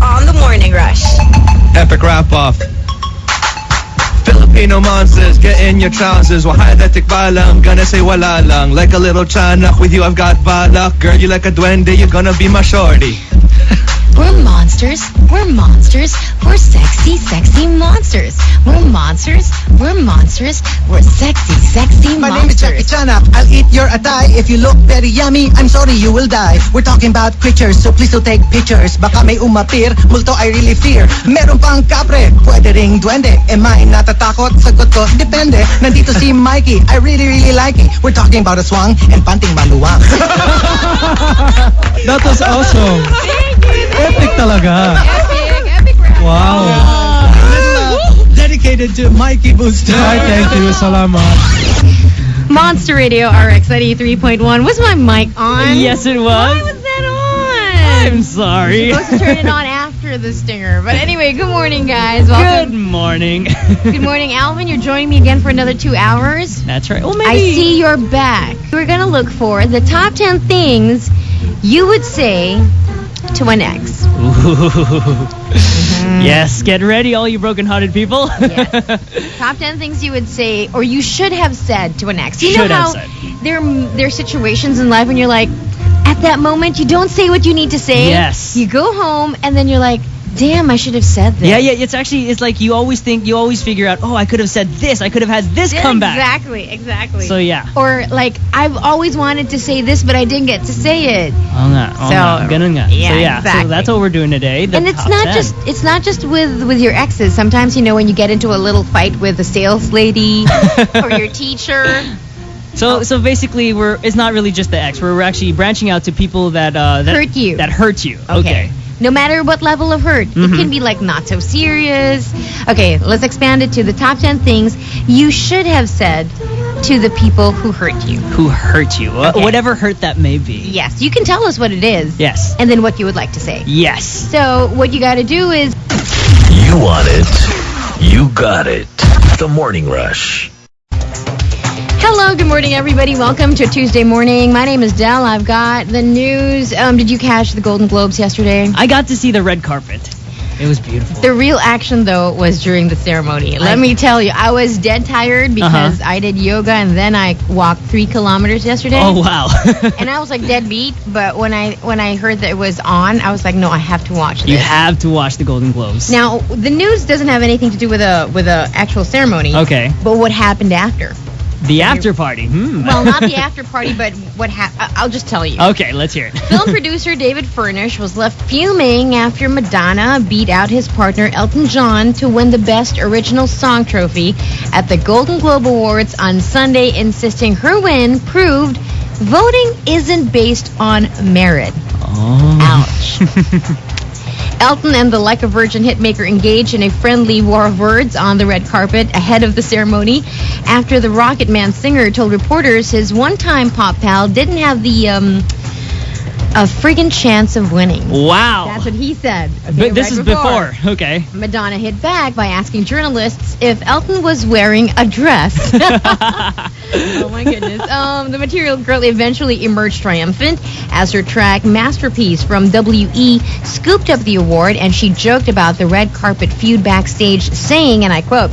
on the Morning Rush. Epic wrap-off. Filipino monsters, get in your trousers. Wahada tikbalang, gonna say wala lang. Like a little chanak, with you I've got balak. Girl, you like a duende, you're gonna be my shorty. We're monsters. We're monsters. We're sexy, sexy monsters. We're monsters. We're monsters. We're sexy, sexy monsters. My name is Jackie Chanak. I'll eat your atay. If you look very yummy, I'm sorry you will die. We're talking about creatures, so please don't take pictures. Baka may umapir, multo I really fear. Meron pang kapre, pwede ring duende. Am I natatakot? Sagot ko, depende. Nandito si Mikey, I really, really like it. We're talking about a swang and panting maluwang. That was awesome. Epic talaga. Epic rap. Wow. Dedicated to Mikey Booster. Ay, thank you. Salamat. Monster Radio RX 93.1. Was my mic on? Yes, it was. Why was that on? I'm sorry. You're supposed to turn it on after the stinger. But anyway, good morning, guys. Welcome. Good morning. Good morning, Alvin. You're joining me again for another 2 hours. That's right. Well, maybe. I see you're back. We're going to look for the top 10 things you would say to an ex. Yes, get ready, all you broken-hearted people. Yes. Top 10 things you would say, or you should have said to an ex. You Should know have how said. there are situations in life when you're like, at that moment, you don't say what you need to say. Yes. You go home, and then you're like, damn, I should have said this. Yeah, it's like you always figure out, oh, I could have said this, I could have had this comeback. Exactly. So, yeah. Or like, I've always wanted to say this, but I didn't get to say it. Ganun nga. Yeah, So, yeah, exactly. so that's what we're doing today. And it's not just with your exes. Sometimes, you know, when you get into a little fight with a sales lady or your teacher. So basically, it's not really just the ex. We're actually branching out to people that hurt you. That hurt you. Okay. No matter what level of hurt. It can be like not so serious. Okay, let's expand it to the top 10 things you should have said to the people who hurt you. Who hurt you. Okay. Whatever hurt that may be. Yes, you can tell us what it is. Yes. And then what you would like to say. Yes. So what you got to do is... You want it. You got it. The Morning Rush. Hello, good morning, everybody. Welcome to Tuesday morning. My name is Del. I've got the news. Did you catch the Golden Globes yesterday? I got to see the red carpet. It was beautiful. The real action, though, was during the ceremony. Let me tell you, I was dead tired because I did yoga and then I walked 3 kilometers yesterday. Oh, wow. And I was like dead beat, but when I heard that it was on, I was like, no, I have to watch this. You have to watch the Golden Globes. Now, the news doesn't have anything to do with a actual ceremony. Okay. But what happened after? The after party. Well, not the after party, but what happened. I'll just tell you. Okay, let's hear it. Film producer David Furnish was left fuming after Madonna beat out his partner Elton John to win the Best Original Song trophy at the Golden Globe Awards on Sunday, insisting her win proved voting isn't based on merit. Oh. Ouch. Elton and the Like a Virgin hitmaker engaged in a friendly war of words on the red carpet ahead of the ceremony after the Rocket Man singer told reporters his one-time pop pal didn't have the a friggin' chance of winning. Wow. That's what he said. Okay, But this is before. Okay. Madonna hit back by asking journalists if Elton was wearing a dress. Oh my goodness. The Material Girl eventually emerged triumphant as her track Masterpiece from WE scooped up the award, and she joked about the red carpet feud backstage, saying, and I quote,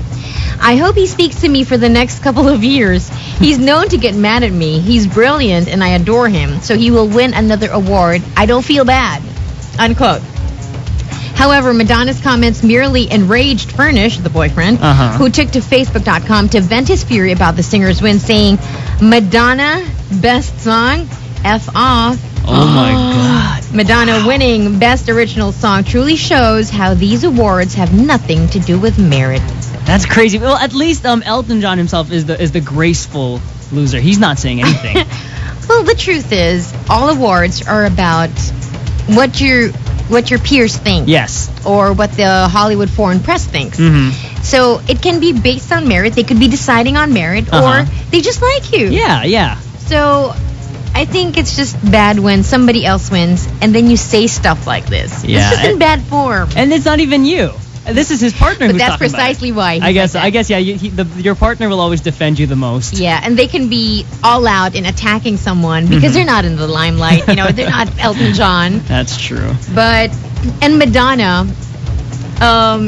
"I hope he speaks to me for the next couple of years. He's known to get mad at me. He's brilliant and I adore him. So he will win another award. I don't feel bad." Unquote. However, Madonna's comments merely enraged Furnish, the boyfriend, who took to Facebook.com to vent his fury about the singer's win, saying, "Madonna, best song, F off." Oh my God. Madonna winning Best Original Song truly shows how these awards have nothing to do with merit. That's crazy. Well, at least Elton John himself is the graceful loser. He's not saying anything. Well, the truth is, all awards are about what your peers think. Yes. Or what the Hollywood foreign press thinks. So it can be based on merit. They could be deciding on merit, or they just like you. Yeah. So I think it's just bad when somebody else wins and then you say stuff like this. Yeah. It's just in bad form. And it's not even you. This is his partner But who's that's talking about precisely it. why. I guess, yeah. Your partner will always defend you the most. Yeah, and they can be all out in attacking someone because they're not in the limelight. You know, they're not Elton John. That's true. But And Madonna,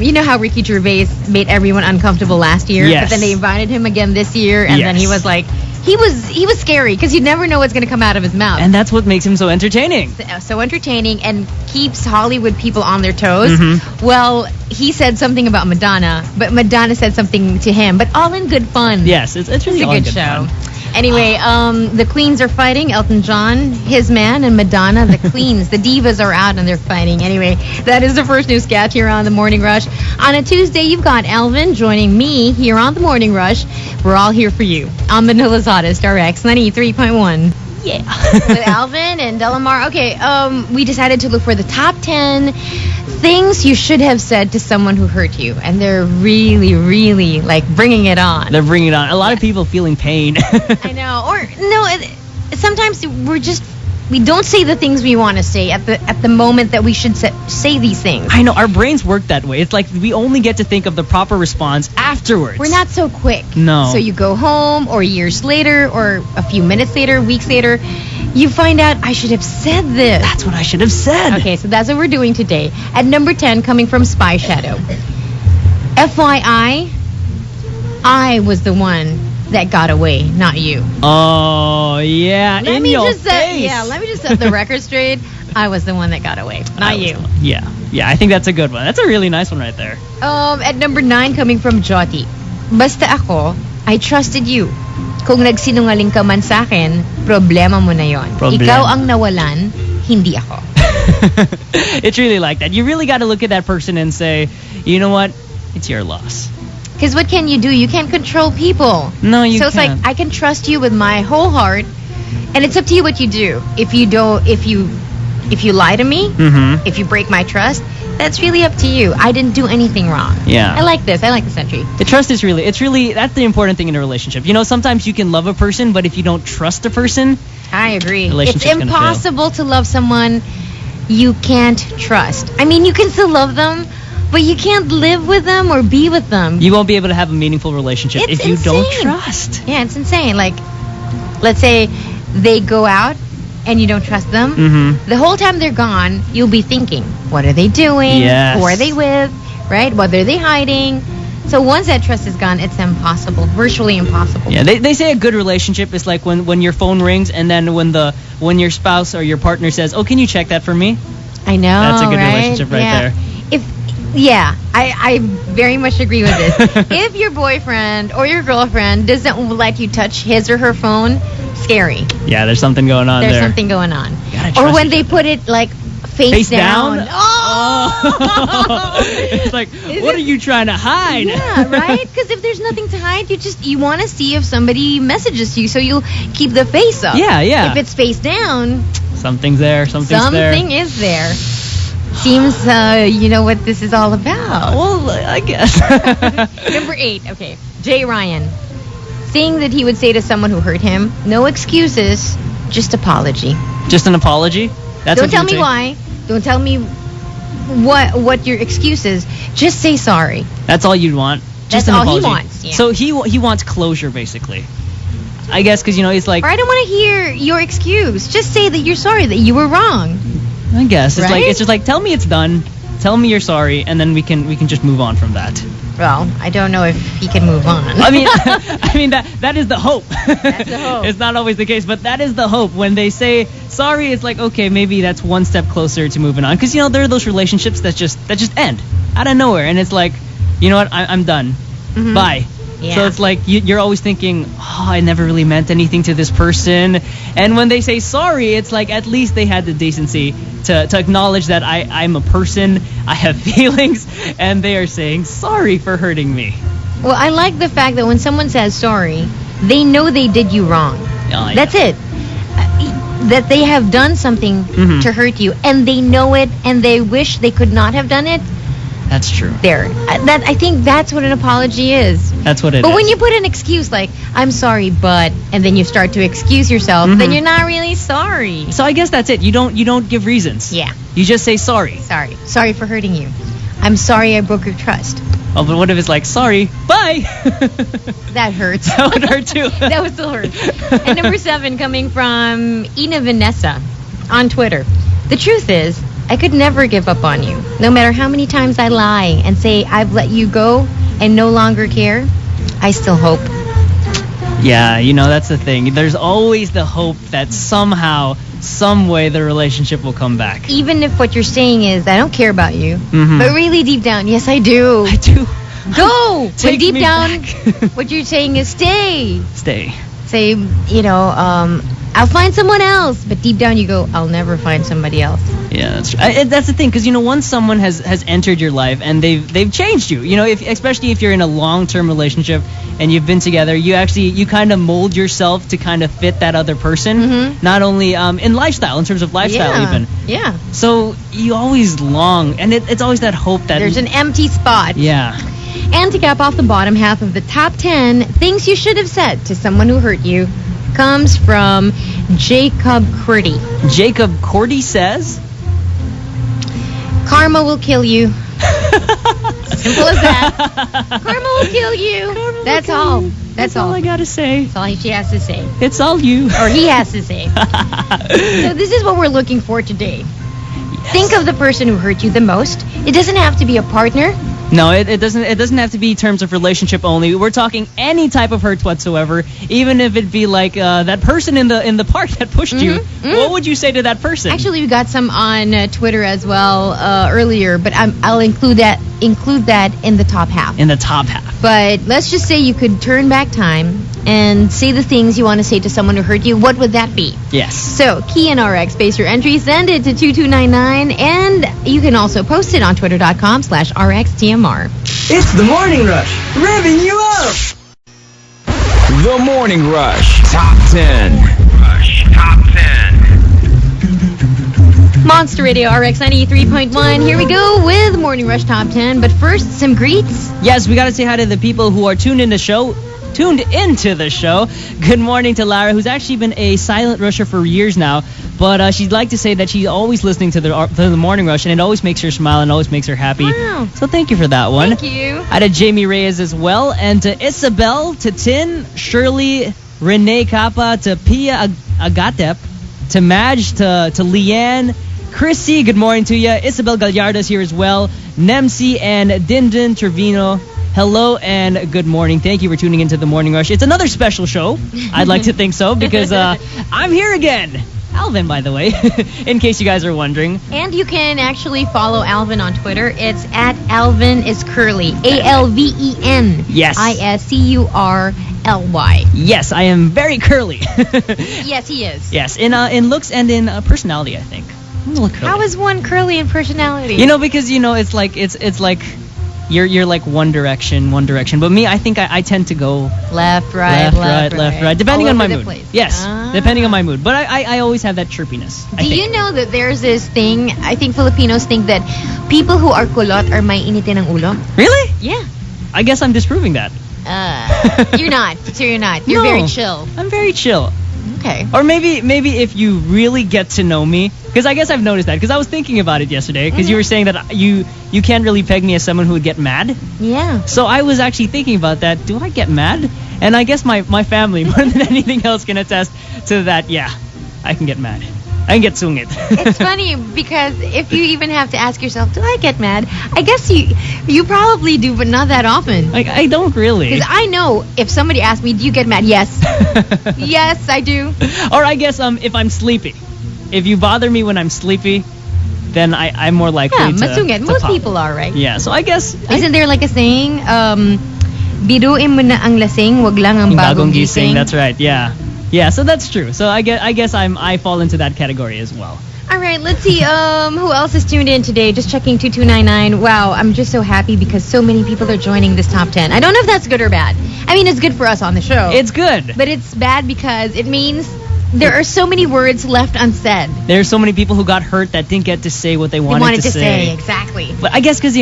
you know how Ricky Gervais made everyone uncomfortable last year? Yes. But then they invited him again this year, and then he Yes. was like, he was scary because you never know what's going to come out of his mouth. And that's what makes him so entertaining. So entertaining and keeps Hollywood people on their toes. Mm-hmm. Well, he said something about Madonna, but Madonna said something to him, but all in good fun. Yes, it's really It's a all good good show. fun. Anyway, the Queens are fighting. Elton John, his man, and Madonna, the Queens. The divas are out and they're fighting. Anyway, that is the first newscast here on The Morning Rush. On a Tuesday, you've got Alvin joining me here on The Morning Rush. We're all here for you on Manila's Hottest, RX 93.1. Yeah. With Alvin and Delamar. Okay, we decided to look for the top 10 things you should have said to someone who hurt you. And they're really, really, like, bringing it on. They're bringing it on. A lot of people feeling pain. I know. Or, no, sometimes we don't say the things we want to say at the moment that we should say these things. I know, our brains work that way. It's like we only get to think of the proper response afterwards. We're not so quick. No. So you go home, or years later, or a few minutes later, weeks later, you find out, I should have said this. That's what I should have said. Okay, so that's what we're doing today. At number 10, coming from Spy Shadow. FYI, I was the one that got away, not you. Oh, yeah. Let in me your just face. let me just set the record straight. I was the one that got away, I not was you. the one. Yeah, I think that's a good one. That's a really nice one right there. At number 9, coming from Joti. Basta ako, I trusted you. Kung nagsinungaling ka man sa akin, problema mo na yon. Problema. Ikaw ang nawalan, hindi ako. It's really like that. You really got to look at that person and say, you know what? It's your loss. Because what can you do? You can't control people. No, you So it's like, can't. I can trust you with my whole heart, and it's up to you what you do. If you lie to me, Mm-hmm. if you break my trust, that's really up to you. I didn't do anything wrong. Yeah. I like this entry. The trust is really, that's the important thing in a relationship. You know, sometimes you can love a person, but if you don't trust a person, I agree. It's Relationship's gonna fail. impossible to love someone you can't trust. I mean, you can still love them, but you can't live with them or be with them. you won't be able to have a meaningful relationship It's if you don't insane. trust. Yeah, it's insane. Like, let's say they go out and you don't trust them. Mm-hmm. The whole time they're gone, you'll be thinking, what are they doing? Yes. Who are they with? Right? What are they hiding? So once that trust is gone, it's impossible. Virtually impossible. Yeah, they say a good relationship is like when your phone rings and then when your spouse or your partner says, "Oh, can you check that for me?" I know, That's a good right? relationship right Yeah. there. I very much agree with this. If your boyfriend or your girlfriend doesn't let you touch his or her phone, scary. Yeah, there's something going on There's there. something going on. gotta Or trust when each they other. put it like face down. Oh. It's like, what are you trying to hide? Yeah, right? Because if there's nothing to hide, you want to see if somebody messages you, so you'll keep the face up. Yeah, yeah. If it's face down, Something's there. Something is there. Seems you know what this is all about. Well, I guess. Number 8, okay. Jay Ryan. Thing that he would say to someone who hurt him, no excuses, just apology. Just an apology? That's Don't what you tell would me say? why. Don't tell me what your excuse is. Just say sorry. That's all you'd want. Just That's an all he apology. wants, yeah. So he wants closure, basically. I guess because it's like, Or I don't want to hear your excuse. Just say that you're sorry, that you were wrong. I guess it's Right? like, it's just like, tell me it's done, tell me you're sorry, and then we can just move on from that. Well, I don't know if he can move on. I mean that is the hope. That's the hope. It's not always the case, but that is the hope. When they say sorry, it's like, okay, maybe that's one step closer to moving on. Because there are those relationships that just end out of nowhere, and it's like, you know what, I'm done. Mhm. Bye. Yeah. So it's like you're always thinking, oh, I never really meant anything to this person. And when they say sorry, it's like at least they had the decency to acknowledge that I'm a person, I have feelings, and they are saying sorry for hurting me. Well, I like the fact that when someone says sorry, they know they did you wrong. Oh, yeah. That's it. That they have done something Mhm. to hurt you, and they know it, and they wish they could not have done it. That's true. There. I think that's what an apology is. That's what it is. But when you put an excuse like, I'm sorry, but, and then you start to excuse yourself, Mhm. then you're not really sorry. So I guess that's it. You don't give reasons. Yeah. You just say sorry. Sorry. Sorry for hurting you. I'm sorry I broke your trust. Oh, but what if it's like, sorry, bye? That hurts. That would hurt too. That would still hurt. And number 7, coming from Ina Vanessa on Twitter. The truth is, I could never give up on you. No matter how many times I lie and say I've let you go and no longer care, I still hope. Yeah, that's the thing. There's always the hope that somehow, some way, the relationship will come back. Even if what you're saying is, I don't care about you. Mhm. But really deep down, yes, I do. I do. Go! Take When deep me down, back. what you're saying is stay. Stay. Say, I'll find someone else. But deep down you go, I'll never find somebody else. Yeah, that's true. That's the thing, because once someone has entered your life and they've changed you, especially if you're in a long-term relationship and you've been together, you kind of mold yourself to kind of fit that other person. Mhm. Not only in terms of lifestyle even. Yeah. So you always long, and it's always that hope that There's an empty spot. Yeah. And to cap off the bottom half of the top 10 things you should have said to someone who hurt you comes from Jacob Cordy. Jacob Cordy says, Karma will kill you. Simple as that. Karma will kill you. That's all. That's all. I gotta say. That's all she has to say. It's all you. Or he has to say. So this is what we're looking for today. Think of the person who hurt you the most. It doesn't have to be a partner. No, it doesn't have to be terms of relationship only. We're talking any type of hurt whatsoever, even if it be like that person in the park that pushed you. What would you say to that person? Actually, we got some on Twitter as well earlier, but I'll include that in the top half. In the top half. But let's just say you could turn back time and say the things you want to say to someone who hurt you. What would that be? Yes. So, key in RX, space your entry, send it to 2299, and you can also post it on twitter.com/RxTMR. It's the Morning Rush, revving you up. The Morning Rush Top 10. Monster Radio RX 93.1. Here we go with Morning Rush Top 10. But first, some greets. Yes, we gotta say hi to the people who are tuned into the show. Good morning to Lara, who's actually been a silent rusher for years now, but she'd like to say that she's always listening to the Morning Rush, and it always makes her smile and always makes her happy. Wow. So thank you for that one. Thank you. Hi to Jamie Reyes as well, and to Isabel, to Tin, Shirley, Renee Kappa, to Pia Agatep, to Madge, to Leanne, Chrissy, good morning to you. Isabel Gallardo's here as well. Nemsi and Dindin Trevino. Hello and good morning. Thank you for tuning into the Morning Rush. It's another special show. I'd like to think so because I'm here again. Alvin, by the way, in case you guys are wondering. And you can actually follow Alvin on Twitter. It's at Alvin is Curly. ALVEN. Yes. ISCURLY. Yes, I am very curly. Yes, he is. Yes, in looks and in personality, I think. I'm a little curly. How is one curly in personality? Because it's like you're like one direction, but me, I think I tend to go left, right, depending all on my over the mood. place. Yes, Ah. depending on my mood. But I always have that chirpiness. Do you know that there's this thing? I think Filipinos think that people who are kulot are may initin ng ulo. Really? Yeah. I guess I'm disproving that. You're not. So you're not. You're No. very chill. I'm very chill. Okay. Or maybe if you really get to know me, because I guess I've noticed that, because I was thinking about it yesterday, because you were saying that you can't really peg me as someone who would get mad. Yeah. So I was actually thinking about that. Do I get mad? And I guess my family, more than anything else, can attest to that. Yeah, I can get mad. I can get sungit. It's funny because if you even have to ask yourself, do I get mad? I guess you probably do, but not that often. Like, I don't really. Because I know if somebody asks me, do you get mad? Yes. Yes, I do. Or I guess if I'm sleepy. If you bother me when I'm sleepy, then I'm more likely Yeah, to masungit. Most pop. people are, right? Yeah, so I guess... Isn't there like a saying, biruin mo na ang lasing, wag lang ang bagong gising? That's right, yeah. Yeah, so that's true. So I guess I fall into that category as well. All right, let's see who else is tuned in today. Just checking 2299. Wow, I'm just so happy because so many people are joining this top 10. I don't know if that's good or bad. I mean, it's good for us on the show. It's good. But it's bad because it means there are so many words left unsaid. There are so many people who got hurt that didn't get to say what they wanted to say. Exactly. But I guess because,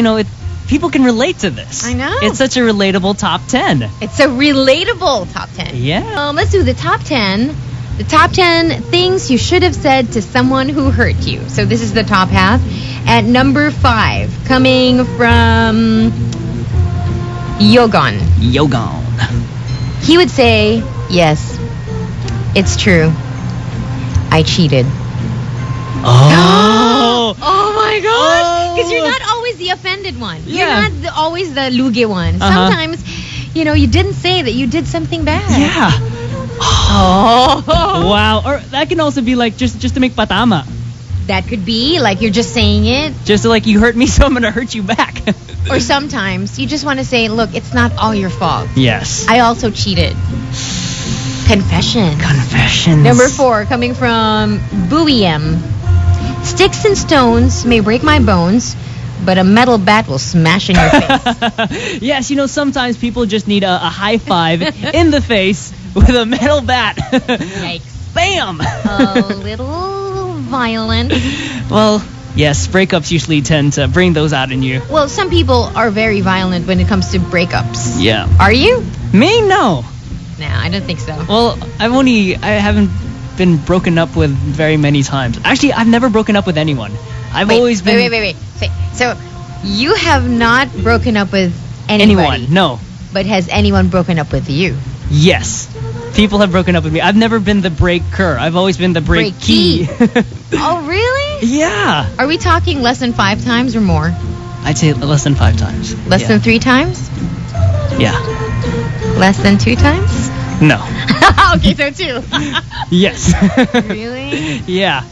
people can relate to this. I know. It's such a relatable top 10. It's a relatable top 10. Yeah. Let's do the top 10. The top 10 things you should have said to someone who hurt you. So this is the top half. At number 5, coming from Yogon. He would say, yes, it's true. I cheated. Oh. Oh my gosh! Because you're Oh. not always the offended one. Yeah. You're not always the lugi one. Uh-huh. Sometimes, you didn't say that you did something bad. Yeah. Oh. Wow. Or that can also be like just to make patama. That could be like you're just saying it. Just to, like, you hurt me, so I'm gonna hurt you back. Or sometimes you just want to say, look, it's not all your fault. Yes. I also cheated. Confession. Confessions. Number 4, coming from Buiem. Sticks and stones may break my bones, but a metal bat will smash in your face. Yes, sometimes people just need a high five in the face with a metal bat. Yikes. Bam! A little violent. Well, yes, breakups usually tend to bring those out in you. Well, some people are very violent when it comes to breakups. Yeah. Are you? Me? No. No, I don't think so. Well, I haven't been broken up with very many times. Actually, I've never broken up with anyone. I've always been... Wait. So, you have not broken up with anybody? Anyone, no. But has anyone broken up with you? Yes. People have broken up with me. I've never been the breaker. I've always been the breakee. Oh, really? Yeah. Are we talking less than 5 times or more? I'd say less than 5 times. Less than 3 times? Yeah. Less than 2 times? No. Okay, so 2. Yes. Really? Yeah.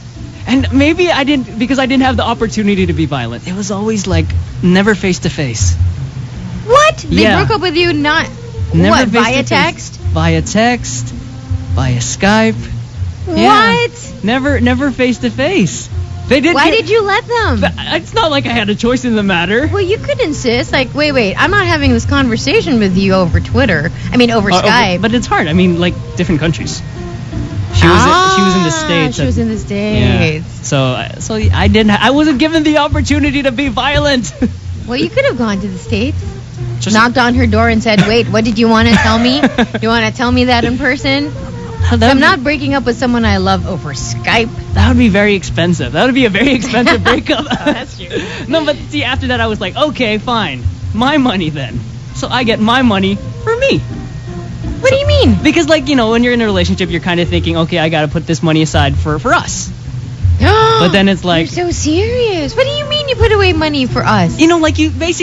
And maybe I didn't, because I didn't have the opportunity to be violent. It was always like never face to face. What? They Yeah. broke up with you not... Never what, face via to face. text? Via text. Via Skype. Yeah. What? Never face to face. They did. Why did you let them? It's not like I had a choice in the matter. Well, you could insist, like, wait, I'm not having this conversation with you over Twitter. I mean, over Skype. But it's hard. I mean, like, different countries. She was in the States. She was in the States. Yeah. So I wasn't given the opportunity to be violent. Well, you could have gone to the States. Just- knocked on her door and said, wait, what did you want to tell me? You want to tell me that in person? I'm not breaking up with someone I love over Skype. That would be very expensive. That would be a very expensive breakup. That's true. No, but see, after that, I was like, okay, fine. My money then. So I get my money for me. What do you mean? Because, like, when you're in a relationship, you're kind of thinking, okay, I got to put this money aside for us. But then it's like... You're so serious. What do you mean you put away money for us? Like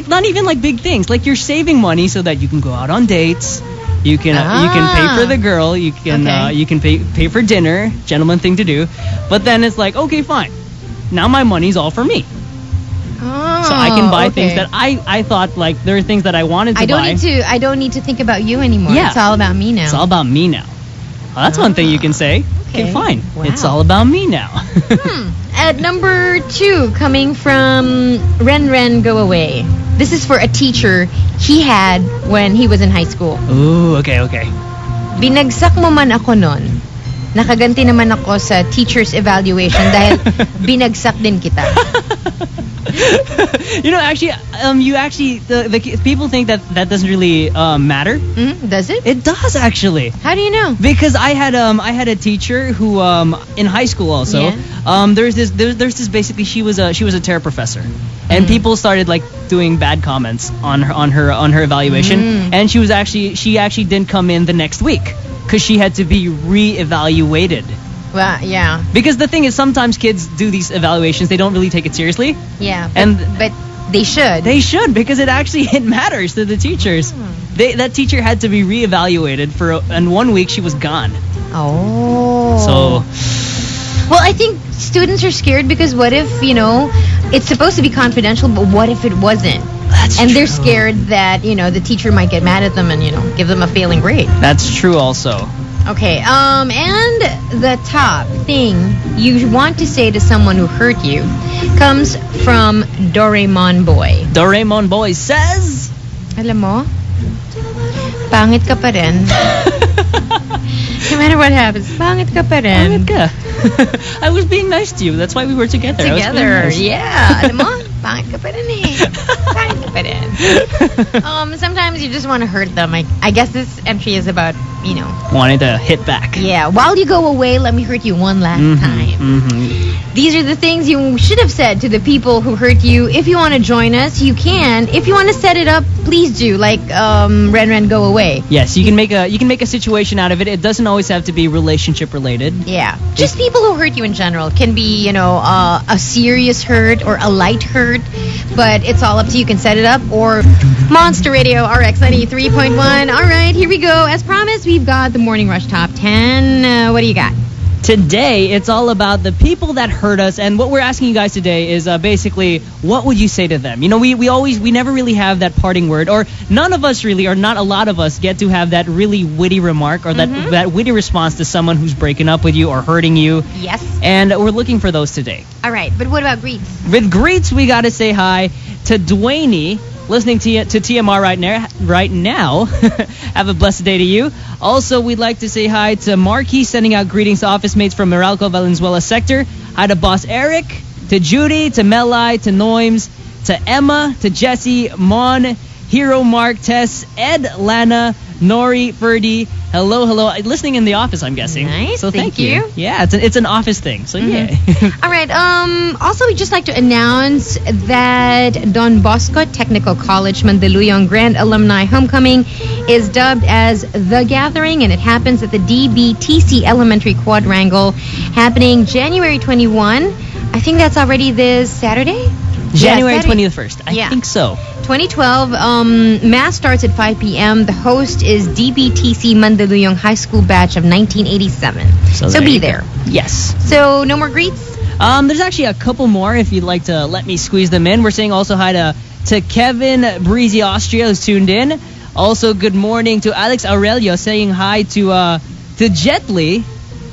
not even like big things. Like you're saving money so that you can go out on dates. You can pay for the girl. You can Okay. you can pay for dinner. Gentleman thing to do. But then it's like, okay, fine. Now my money's all for me. Oh, So I can buy okay. things that I thought, like, there are things that I wanted to buy. I don't need to think about you anymore. Yeah. It's all about me now. It's all about me now. Well, that's one thing you can say. Okay, Okay. fine. Wow. It's all about me now. At number 2, coming from Ren Go Away. This is for a teacher he had when he was in high school. Ooh, okay. Binagsak mo man ako nun. Nakaganti naman ako sa teacher's evaluation dahil binagsak din kita. The people think that doesn't really matter. Does it? It does actually. How do you know? Because I had a teacher who in high school also. Yeah. There's this basically she was a terror professor, and people started like doing bad comments on her evaluation, and she actually didn't come in the next week because she had to be re-evaluated. Well, yeah. Because the thing is, sometimes kids do these evaluations, they don't really take it seriously. Yeah. And but they should. They should, because it matters to the teachers. That teacher had to be re-evaluated and 1 week she was gone. Oh. So, well, I think students are scared because what if, it's supposed to be confidential, but what if it wasn't? And they're scared that, the teacher might get mad at them and, give them a failing grade. that's true also. Okay, and the top thing you want to say to someone who hurt you comes from Doraemon Boy. Doraemon Boy says... Alam mo, pangit ka pa rin. No matter what happens, pangit ka pa rin. Pangit ka. I was being nice to you. That's why we were together. I was being Together, nice. yeah. Alam mo, Pangit ka pa rin eh. Pangit ka pa rin. Sometimes you just want to hurt them. I guess this entry is about, Wanting to hit back. yeah, while you go away, let me hurt you one last time. These are the things you should have said to the people who hurt you. If you want to join us, you can. If you want to set it up, please do. Like Ren go away. Yes, you can make a situation out of it. It doesn't always have to be relationship related. Yeah, just people who hurt you in general. Can be, a serious hurt or a light hurt, but it's all up to you. You can set it up or Monster Radio RX 93.1. All right, here we go. As promised, we've got the Morning Rush Top 10. What do you got? Today, it's all about the people that hurt us, and what we're asking you guys today is basically, what would you say to them? We never really have that parting word, or none of us really, or not a lot of us get to have that really witty remark or that witty response to someone who's breaking up with you or hurting you. Yes. And we're looking for those today. All right, but what about greets? With greets, we gotta say hi to Dwayne, listening to TMR right now. Have a blessed day to you. Also, we'd like to say hi to Marky, sending out greetings to office mates from Meralco, Valenzuela sector. Hi to Boss Eric, to Judy, to Melai, to Noims, to Emma, to Jesse, Mon, Hero, Mark, Tess, Ed, Lana, Nori, Ferdy. Hello. Listening in the office, I'm guessing. Nice. So thank you. Yeah, it's an office thing. So yeah. All right. Also, we'd just like to announce that Don Bosco Technical College Mandaluyong Grand Alumni Homecoming is dubbed as The Gathering, and it happens at the DBTC Elementary Quadrangle, happening January 21. I think that's already this Saturday. January Yeah, Saturday. 21st. I think so. 2012. Mass starts at 5 p.m. The host is DBTC Mandaluyong High School batch of 1987. So be there. Yes. So no more greets? There's actually a couple more if you'd like to let me squeeze them in. We're saying also hi to Kevin Breezy Austria, who's tuned in. Also, good morning to Alex Aurelio, saying hi to Jet Li.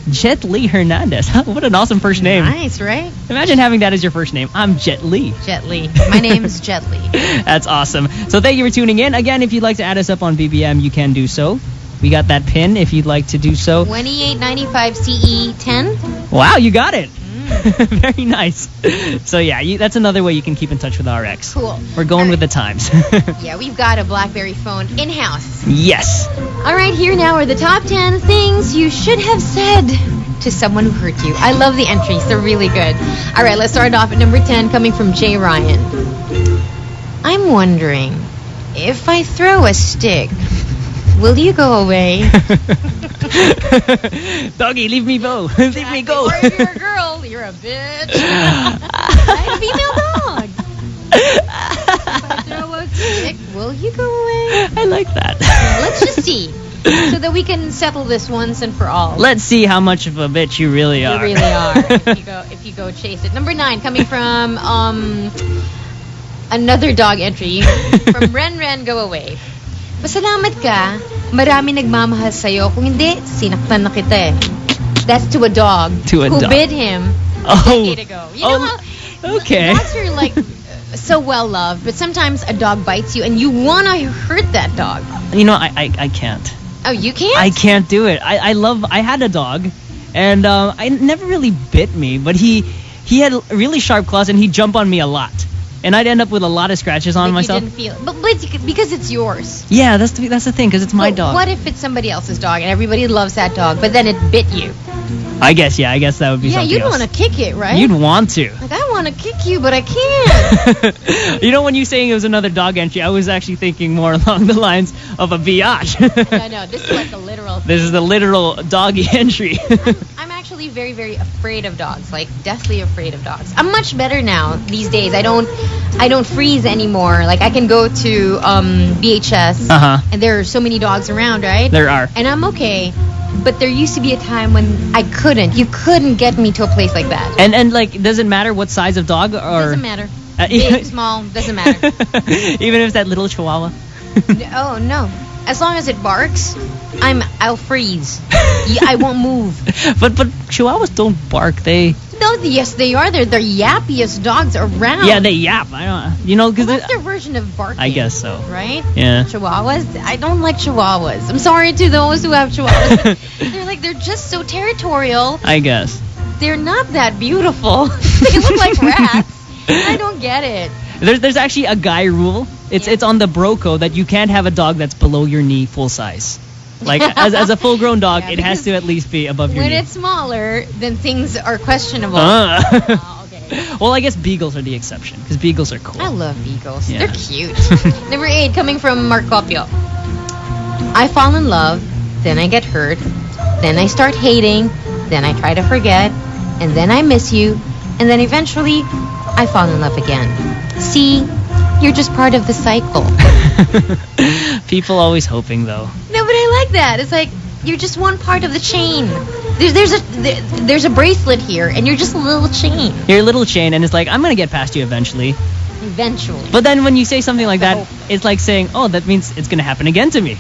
Jet Li Hernandez. What an awesome first name. Nice, right? Imagine having that as your first name. I'm Jet Li. Jet Li. My name's Jet Li. That's awesome. So thank you for tuning in. Again, if you'd like to add us up on BBM, you can do so. We got that pin if you'd like to do so. 2895 CE 10. Wow, you got it. Very nice. So yeah, that's another way you can keep in touch with RX. Cool. We're going with the times. Yeah, we've got a BlackBerry phone in-house. Yes. All right, here now are the top 10 things you should have said to someone who hurt you. I love the entries. They're really good. All right, let's start off at number 10, coming from Jay Ryan. I'm wondering, if I throw a stick, will you go away? Doggy, leave me go. Leave me go. Or if you're a girl, you're a bitch. Right? Female dog. If I throw a stick, will you go away? I like that. Let's just see, so that we can settle this once and for all. Let's see how much of a bitch you really are. You really are. If you go chase it. Number 9, coming from another dog entry from Ren Go Away. Pasalamat ka, marami nagmamahal sa'yo. Kung hindi, sinaktan na kita eh. That's to a dog To a who dog. bit him a decade ago. You know how okay. dogs are like so well loved, but sometimes a dog bites you and you want to hurt that dog. You know, I can't. Oh, you can't? I can't do it. I had a dog, and I never really bit me, but he had really sharp claws, and he'd jump on me a lot. And I'd end up with a lot of scratches on Like myself. You didn't feel it. But because it's yours. Yeah, that's the thing, because it's my But dog. What if it's somebody else's dog and everybody loves that dog, but then it bit you? I guess that would be Yeah, something you'd else. want to kick it, right? You'd want to. Like, I want to kick you, but I can't. You know, when you saying it was another dog entry, I was actually thinking more along the lines of a biatch. I know. This is like the literal. This is the literal doggy entry. I'm actually very, very afraid of dogs. Like, deathly afraid of dogs. I'm much better now these days. I don't freeze anymore. Like, I can go to BHS, and there are so many dogs around, right? There are. And I'm okay. But there used to be a time when I couldn't. You couldn't get me to a place like that. And like, does it matter what size of dog or? Doesn't matter. Big, small, doesn't matter. Even if it's that little chihuahua. Oh no! As long as it barks, I'll freeze. I won't move. But chihuahuas don't bark. They. No, yes, they are. They're the yappiest dogs around. Yeah, they yap. I don't. You know, because Well, that's their version of barking. I guess so. Right? Yeah. Chihuahuas. I don't like chihuahuas. I'm sorry to those who have chihuahuas. But they're just so territorial. I guess. They're not that beautiful. They look like rats. I don't get it. There's actually a guy rule. It's on the bro code that you can't have a dog that's below your knee full size. Like as a full grown dog, Yeah, it has to at least be above your When knee. it's smaller, then things are questionable. Ah. Oh, okay. Well, I guess beagles are the exception because beagles are cool. I love beagles. Yeah. They're cute. Number 8, coming from Marcopio. I fall in love, then I get hurt, then I start hating, then I try to forget, and then I miss you, and then eventually I fall in love again. See, you're just part of the cycle. People always hoping though. No, but I like that. It's like you're just one part of the chain. There's a bracelet here, and you're just a little chain. You're a little chain, and it's like I'm gonna get past you eventually. Eventually. But then when you say something like that, it's like saying, "Oh, that means it's gonna happen again to me."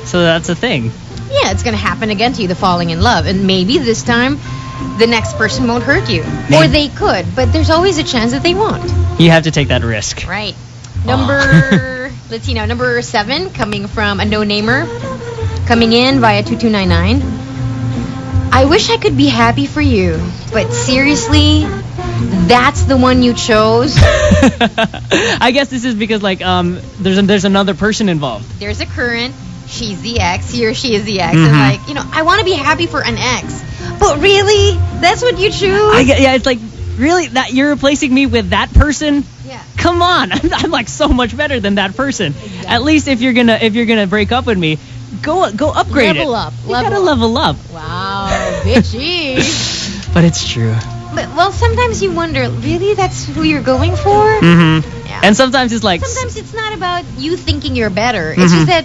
So that's a thing. Yeah, it's gonna happen again to you, the falling in love, and maybe this time the next person won't hurt you, or they could, but there's always a chance that they won't. You have to take that risk. Right. Number, let's see now, number 7, coming from a no-namer, coming in via 2299. I wish I could be happy for you, but seriously, that's the one you chose? I guess this is because like there's another person involved. There's a current, she's the ex, he or she is the ex, Mhm. and like, you know, I want to be happy for an ex, but really, that's what you choose? Yeah, it's like really that you're replacing me with that person. Yeah. Come on, I'm like so much better than that person. At least if you're gonna break up with me, go upgrade Level it. up, You level gotta up. level up. Wow, bitchy. But it's true. But, well, sometimes you wonder, really, that's who you're going for? Mm-hmm. Yeah. And sometimes it's like Sometimes it's not about you thinking you're better. It's Mhm. just that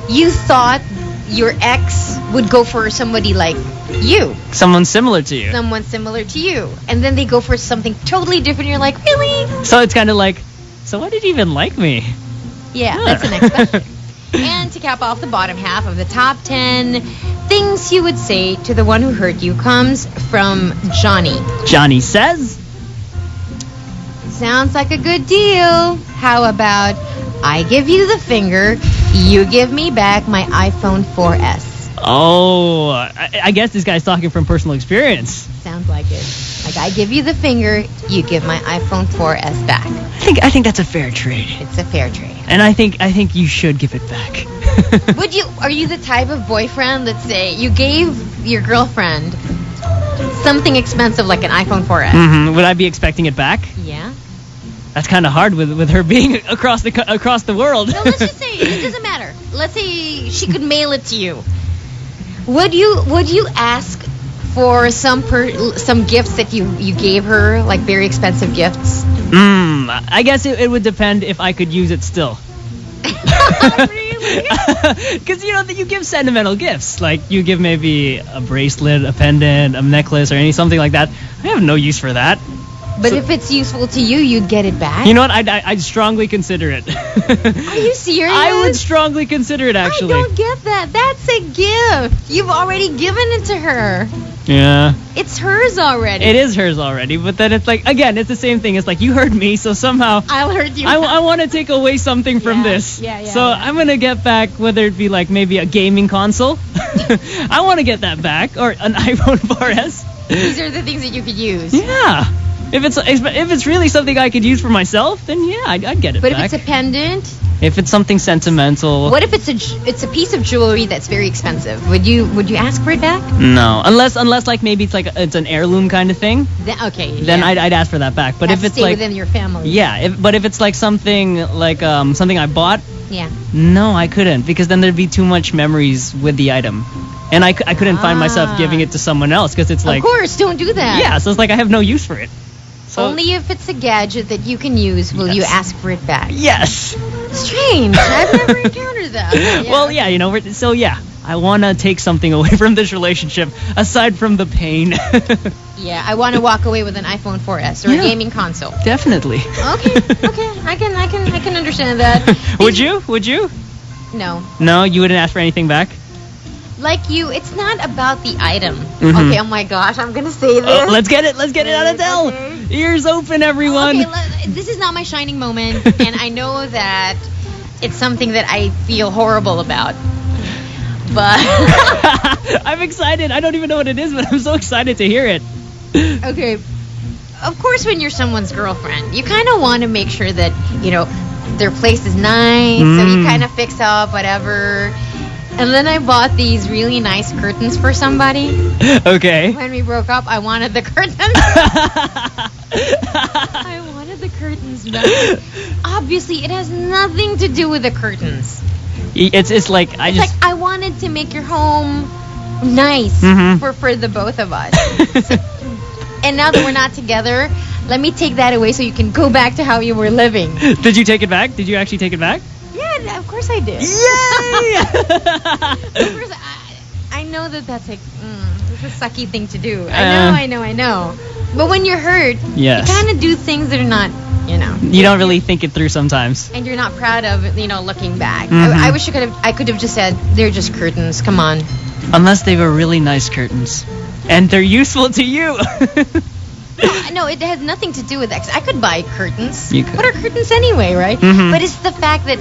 you thought your ex would go for somebody like you, someone similar to you. someone similar to you, and then they go for something totally different. You're like, really? So it's kind of like, so why did you even like me? Yeah, Huh. that's the next question. And to cap off the bottom half of the top 10 things you would say to the one who hurt you comes from Johnny. Johnny says, Sounds like a good deal. How about I give you the finger, you give me back my iPhone 4S? oh, I guess this guy's talking from personal experience. Sounds like it. Like I give you the finger, you give my iPhone 4S back. I think that's a fair trade. It's a fair trade. And I think you should give it back. Are you the type of boyfriend that say you gave your girlfriend something expensive like an iPhone 4S? Mhm. Would I be expecting it back? Yeah. That's kind of hard with her being across the world. No, let's just say it doesn't matter. Let's say she could mail it to you. Would you ask for some gifts that you gave her, like very expensive gifts? I guess it would depend if I could use it still. Really? Because you give sentimental gifts, like you give maybe a bracelet, a pendant, a necklace, or something like that. I have no use for that. But if it's useful to you, you'd get it back? You know what? I'd strongly consider it. Are you serious? I would strongly consider it, actually. I don't get that. That's a gift. You've already given it to her. Yeah. It's hers already. It is hers already, but then it's like, again, it's the same thing. It's like, you hurt me, so somehow I'll hurt you. I want to take away something from Yeah, this. yeah, So yeah. I'm going to get back, whether it be like maybe a gaming console. I want to get that back, or an iPhone 4S. These are the things that you could use. Yeah. If it's really something I could use for myself, then yeah, I'd get it But back. if it's a pendant, If it's something sentimental, what if it's a piece of jewelry that's very expensive? Would you ask for it back? no. Unless like maybe it's an heirloom kind of thing, Okay. then yeah. I'd ask for that back. But Has if to it's stay like within your family. yeah, but if it's like something I bought, Yeah. no, I couldn't, because then there'd be too much memories with the item, and I couldn't find myself giving it to someone else because it's like, of course, don't do that. yeah, so it's like I have no use for it. So Only if it's a gadget that you can use will you Yes. ask for it back. yes. Strange. I've never encountered that. Yeah. Well, yeah, so yeah, I want to take something away from this relationship aside from the pain. Yeah, I want to walk away with an iPhone 4S or Yeah. a gaming console. Definitely. Okay, I can understand that. Would you? No. No, you wouldn't ask for anything back? Like you, it's not about the item. Mhm. Okay, oh my gosh, I'm gonna say this. Oh, let's get it out of Dell. Okay. Ears open, everyone. Okay, this is not my shining moment, and I know that it's something that I feel horrible about. But I'm excited. I don't even know what it is, but I'm so excited to hear it. okay, of course, when you're someone's girlfriend, you kind of want to make sure that, their place is nice. So you kind of fix up whatever. And then I bought these really nice curtains for somebody. Okay. When we broke up, I wanted the curtains. I wanted the curtains back. Obviously, it has nothing to do with the curtains. It's like I wanted to make your home nice for the both of us. And now that we're not together, let me take that away so you can go back to how you were living. Did you take it back? Did you actually take it back? Yeah, of course I did. Yay! Of course, I know that's like, it's a sucky thing to do. I know. But when you're hurt, yes, you kind of do things that are not, You don't really think it through sometimes. And you're not proud of, looking back. I wish I could have just said, they're just curtains, come on. Unless they were really nice curtains. And they're useful to you. No, it has nothing to do with that. I could buy curtains. You could. What are curtains anyway, right? But it's the fact that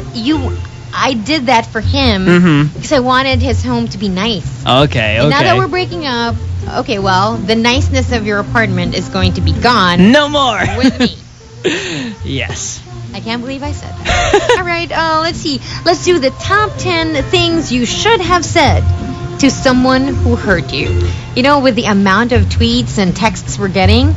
I did that for him because I wanted his home to be nice. Okay. And now that we're breaking up, okay, well, the niceness of your apartment is going to be gone. No more. With me. Yes. I can't believe I said that. All right, let's see. Let's do the top 10 things you should have said to someone who hurt you. With the amount of tweets and texts we're getting,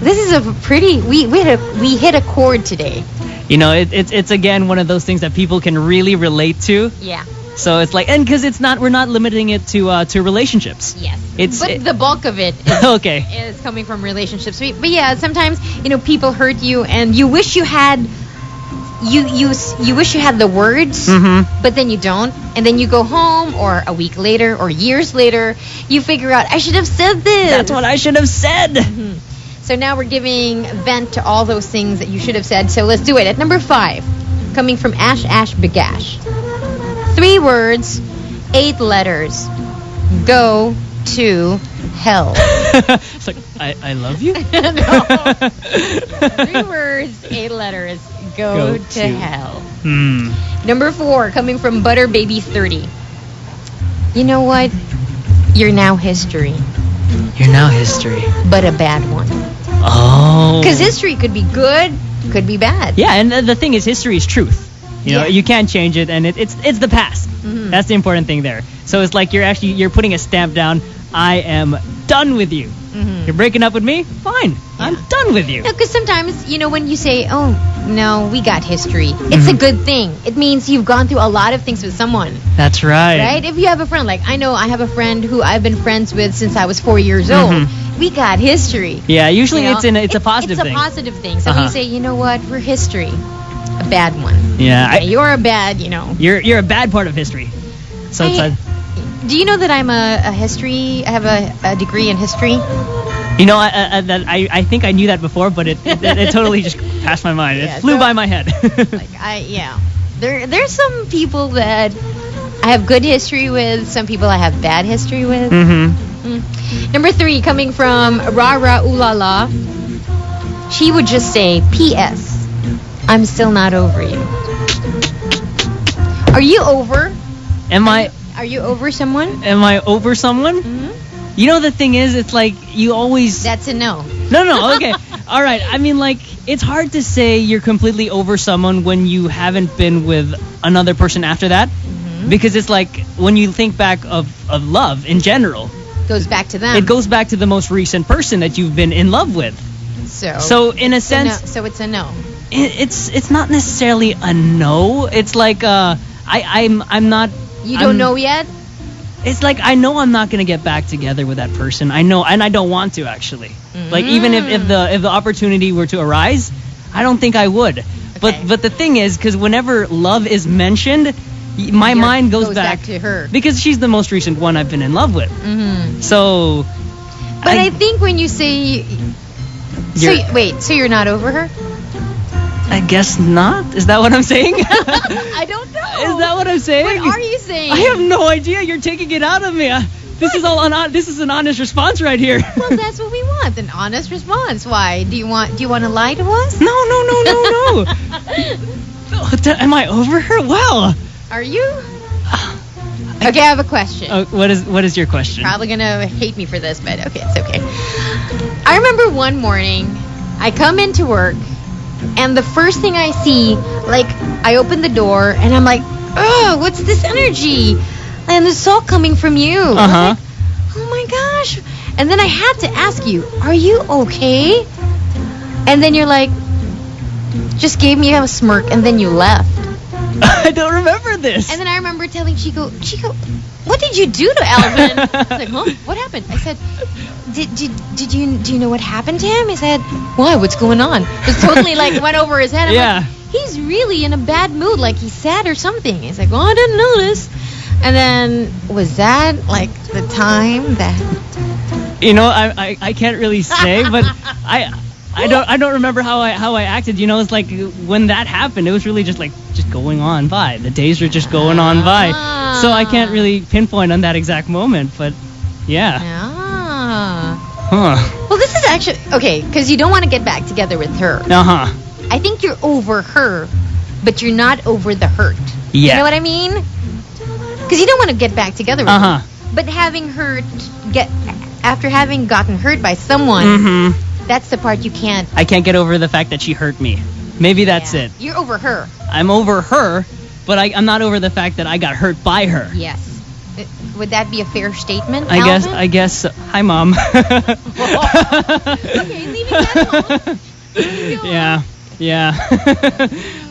this is a pretty... We hit a chord today. It's again one of those things that people can really relate to. Yeah. So it's like, and because we're not limiting it to relationships. Yes. But the bulk of it is, is coming from relationships. But yeah, sometimes people hurt you, and you wish you had. You wish you had the words, but then you don't, and then you go home, or a week later, or years later, you figure out, I should have said this. That's what I should have said. So now we're giving vent to all those things that you should have said. So let's do it. At number 5, coming from Ash Bagash. 3 words, 8 letters. Go to hell. It's like, I love you? No. 3 words, 8 letters. Go to hell. Number 4, coming from Butter Baby 30. You know what? You're now history. You're now history. But a bad one. Oh. Because history could be good, could be bad. Yeah, and the thing is, history is truth. You can't change it, and it's the past. That's the important thing there. So it's like you're putting a stamp down. I am done with you. You're breaking up with me? Fine. Yeah. I'm done with you. Because sometimes, when you say, oh, no, we got history, it's a good thing. It means you've gone through a lot of things with someone. That's right. Right? If you have a friend, like I know I have a friend who I've been friends with since I was 4 years old. We got history. Yeah, usually it's a positive thing. It's a positive thing. So we say, you know what, we're history. A bad one. Yeah. You're a bad, You're a bad part of history. So do you know that I'm a history? I have a degree in history. I think I knew that before, but it totally just passed my mind. It flew by my head. There's some people that I have good history with. Some people I have bad history with. Number 3, coming from Rara Ulala. She would just say, P.S. I'm still not over you. Are you over? Are you over someone? Am I over someone? The thing is, it's like you always... That's a no. No, okay. All right. I mean, like, it's hard to say you're completely over someone when you haven't been with another person after that. Because it's like, when you think back of love in general... Goes back to them. It goes back to the most recent person that you've been in love with. So in a sense... So it's a no. It's not necessarily a no. It's like, I'm not... You don't know yet? It's like, I know I'm not going to get back together with that person. I know, and I don't want to, actually. Like, even if the opportunity were to arise, I don't think I would. Okay. But the thing is, because whenever love is mentioned, my mind goes back to her. Because she's the most recent one I've been in love with. So... But I think when you say... So you're not over her? I guess not. Is that what I'm saying? I don't know. Is that what I'm saying? What are you saying? I have no idea. You're taking it out of me. This is an honest response right here. Well, that's what we want, an honest response. Why? Do you want to lie to us? No. Am I over her? Well. Are you? Okay, I have a question. What is your question? Probably gonna hate me for this, but okay, it's okay. I remember one morning I come into work, and the first thing I see, like, I open the door, and I'm like, oh, what's this energy? And it's all coming from you. I was like, oh my gosh. And then I had to ask you, are you okay? And then you're like, just gave me a smirk, and then you left. I don't remember this. And then I remember telling Chico, what did you do to Alvin? I was like, huh? What happened? I said, do you know what happened to him? He said, why? What's going on? It was totally like went over his head. I'm like, he's really in a bad mood, like he's sad or something. He's like, I didn't notice. And then was that like the time that? You know, I can't really say, but I don't remember how I acted. You know, it's like when that happened, it was really just going on by. The days were just going on by. So I can't really pinpoint on that exact moment, but yeah. Huh. Well, this is actually okay because you don't want to get back together with her. I think you're over her, but you're not over the hurt. Yeah. You know what I mean? Because you don't want to get back together with her. But having after having gotten hurt by someone, that's the part you can't. I can't get over the fact that she hurt me. Maybe that's it. You're over her. I'm over her, but I'm not over the fact that I got hurt by her. Yes. Would that be a fair statement, I guess. Hi, Mom. Okay, leaving that alone. Yeah.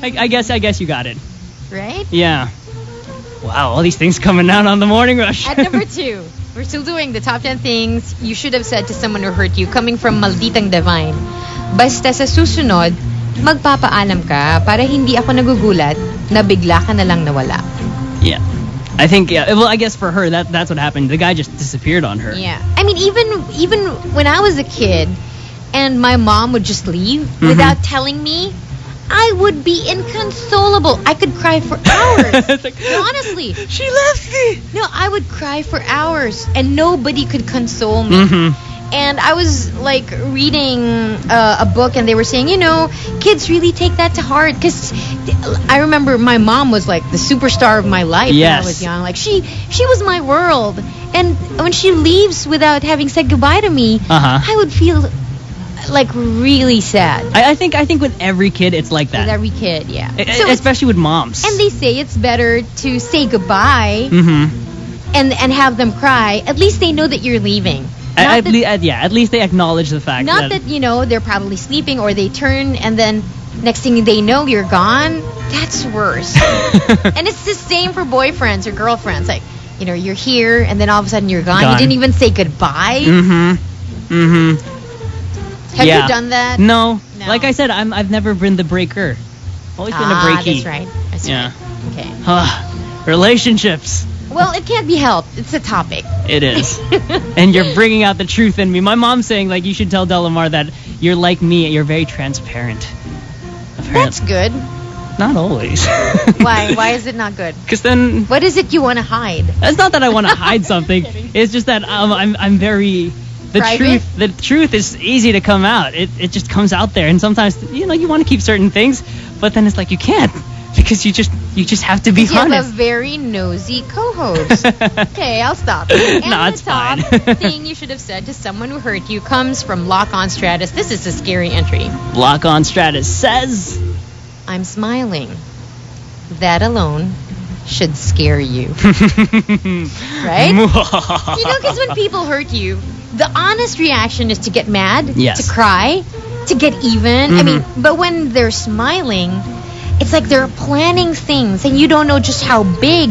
I guess you got it. Right? Yeah. Wow, all these things coming out on the morning rush. At number 2, we're still doing the top 10 things you should have said to someone who hurt you, coming from Malditang Divine. Basta sa susunod, magpapaalam ka para hindi ako nagugulat na bigla ka na lang nawala. Yeah. I think, well, I guess for her, that's what happened. The guy just disappeared on her. Yeah. I mean, even when I was a kid and my mom would just leave without telling me, I would be inconsolable. I could cry for hours. No, honestly. She left me. No, I would cry for hours and nobody could console me. And I was like reading a book and they were saying, kids really take that to heart because I remember my mom was like the superstar of my life when I was young. Like she was my world. And when she leaves without having said goodbye to me, I would feel like really sad. I think with every kid it's like that. With every kid, yeah. So especially with moms. And they say it's better to say goodbye and have them cry. At least they know that you're leaving. At least they acknowledge the fact not that they're probably sleeping or they turn and then next thing they know you're gone. That's worse. And it's the same for boyfriends or girlfriends. Like, you're here and then all of a sudden you're gone. You didn't even say goodbye. Have you done that? No. Like I said, I've never been the breaker. Always been a breaky. That's right. Right. Okay. Relationships. Well, it can't be helped. It's a topic. It is. And you're bringing out the truth in me. My mom's saying, like, you should tell Delamar that you're like me. You're very transparent. That's good. Not always. Why? Why is it not good? Because then... What is it you want to hide? It's not that I want to hide something. It's just that I'm very... The truth is easy to come out. It just comes out there. And sometimes, you want to keep certain things. But then it's like, you can't. Because you just have to be honest. You have a very nosy co-host. Okay, I'll stop. And no, it's the top fine. thing you should have said to someone who hurt you comes from Lock On Stratus. This is a scary entry. Lock On Stratus says, I'm smiling. That alone should scare you. Right? Because when people hurt you, the honest reaction is to get mad, to cry, to get even. I mean, but when they're smiling, it's like they're planning things and you don't know just how big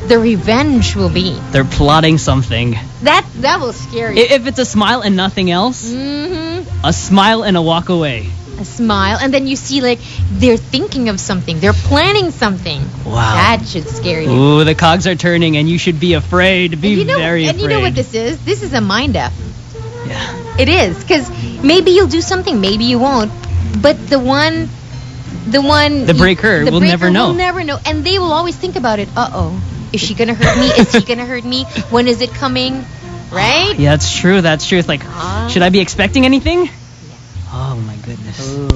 the revenge will be. They're plotting something. That will scare you. If it's a smile and nothing else, a smile and a walk away. A smile, and then you see like they're thinking of something. They're planning something. Wow. That should scare you. Ooh, the cogs are turning and you should be afraid. Very afraid. And you know what this is? This is a mind F. Yeah. It is, because maybe you'll do something, maybe you won't. But the breaker will never know. Will never know, and they will always think about it. Is she gonna hurt me? Is he gonna hurt me? When is it coming? Right? Yeah, that's true. That's true. It's like, should I be expecting anything? Oh my goodness. Ooh.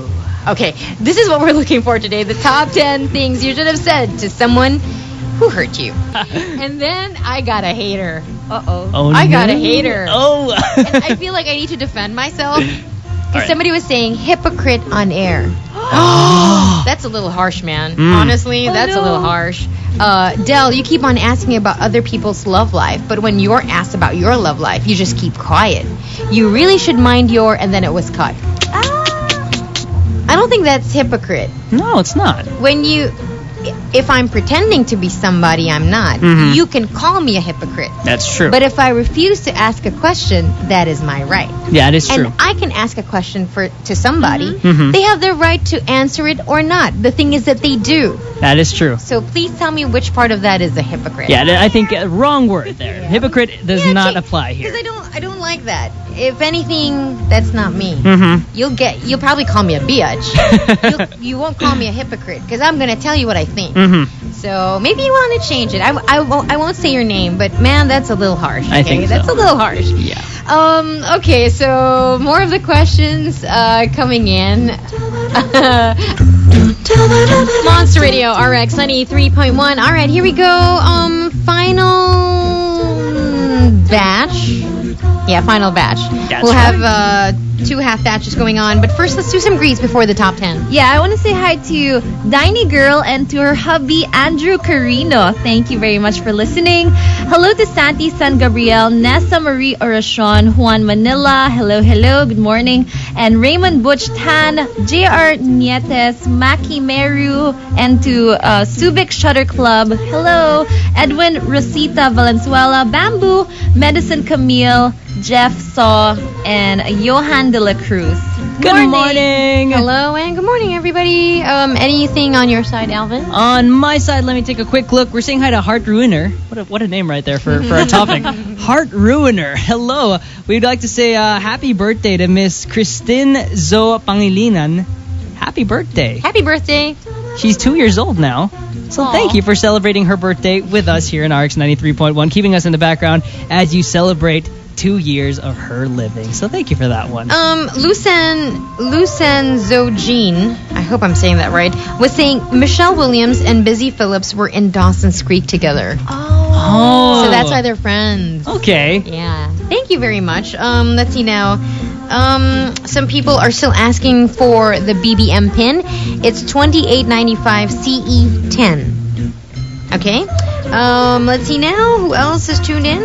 Okay, this is what we're looking for today. The top 10 things you should have said to someone who hurt you. And then I got a hater. Oh, I got a hater. Oh. And I feel like I need to defend myself. Because somebody was saying hypocrite on air. That's a little harsh, man. Honestly, that's a little harsh. Del, you keep on asking about other people's love life, but when you're asked about your love life, you just keep quiet. You really should mind your, and then it was cut. I don't think that's hypocrite. No, it's not. If I'm pretending to be somebody I'm not, you can call me a hypocrite. That's true. But if I refuse to ask a question, that is my right. Yeah, it is true. And I can ask a question to somebody. They have the right to answer it or not. The thing is that they do. That is true. So please tell me which part of that is a hypocrite. Yeah, I think wrong word there. Hypocrite does not apply here. Because I don't like that. If anything, that's not me. You'll probably call me a bitch. You won't call me a hypocrite because I'm gonna tell you what I think. So maybe you want to change it. I won't say your name, but man, that's a little harsh. Okay? I think so. That's a little harsh. Yeah. Okay, so more of the questions coming in. Monster Radio RX 93.1. All right, here we go. Final batch. Yeah, final batch. We'll have 2 half batches going on. But first, let's do some greets before the top 10. Yeah, I want to say hi to Diney Girl and to her hubby, Andrew Carino. Thank you very much for listening. Hello to Santi San Gabriel, Nessa Marie Oracion, Juan Manila. Hello, hello. Good morning. And Raymond Butch Tan, JR Nietes, Maki Meru, and to Subic Shutter Club. Hello. Edwin Rosita Valenzuela, Bamboo, Medicine Camille, Jeff Saw, and Johan de la Cruz. Good morning. Hello and good morning, everybody. Anything on your side, Alvin? On my side, let me take a quick look. We're saying hi to Heart Ruiner. What a name right there for our topic. Heart Ruiner. Hello. We'd like to say happy birthday to Miss Christine Zo Pangilinan. Happy birthday. Happy birthday. She's 2 years old now. So thank you for celebrating her birthday with us here in RX 93.1, keeping us in the background as you celebrate 2 years of her living. So thank you for that one. Lucen Zojin, I hope I'm saying that right, was saying Michelle Williams and Busy Phillips were in Dawson's Creek together. Oh. So that's why they're friends. Okay. Yeah. Thank you very much. Let's see now. Some people are still asking for the BBM pin. It's 2895 CE10. Okay. Let's see now. Who else is tuned in?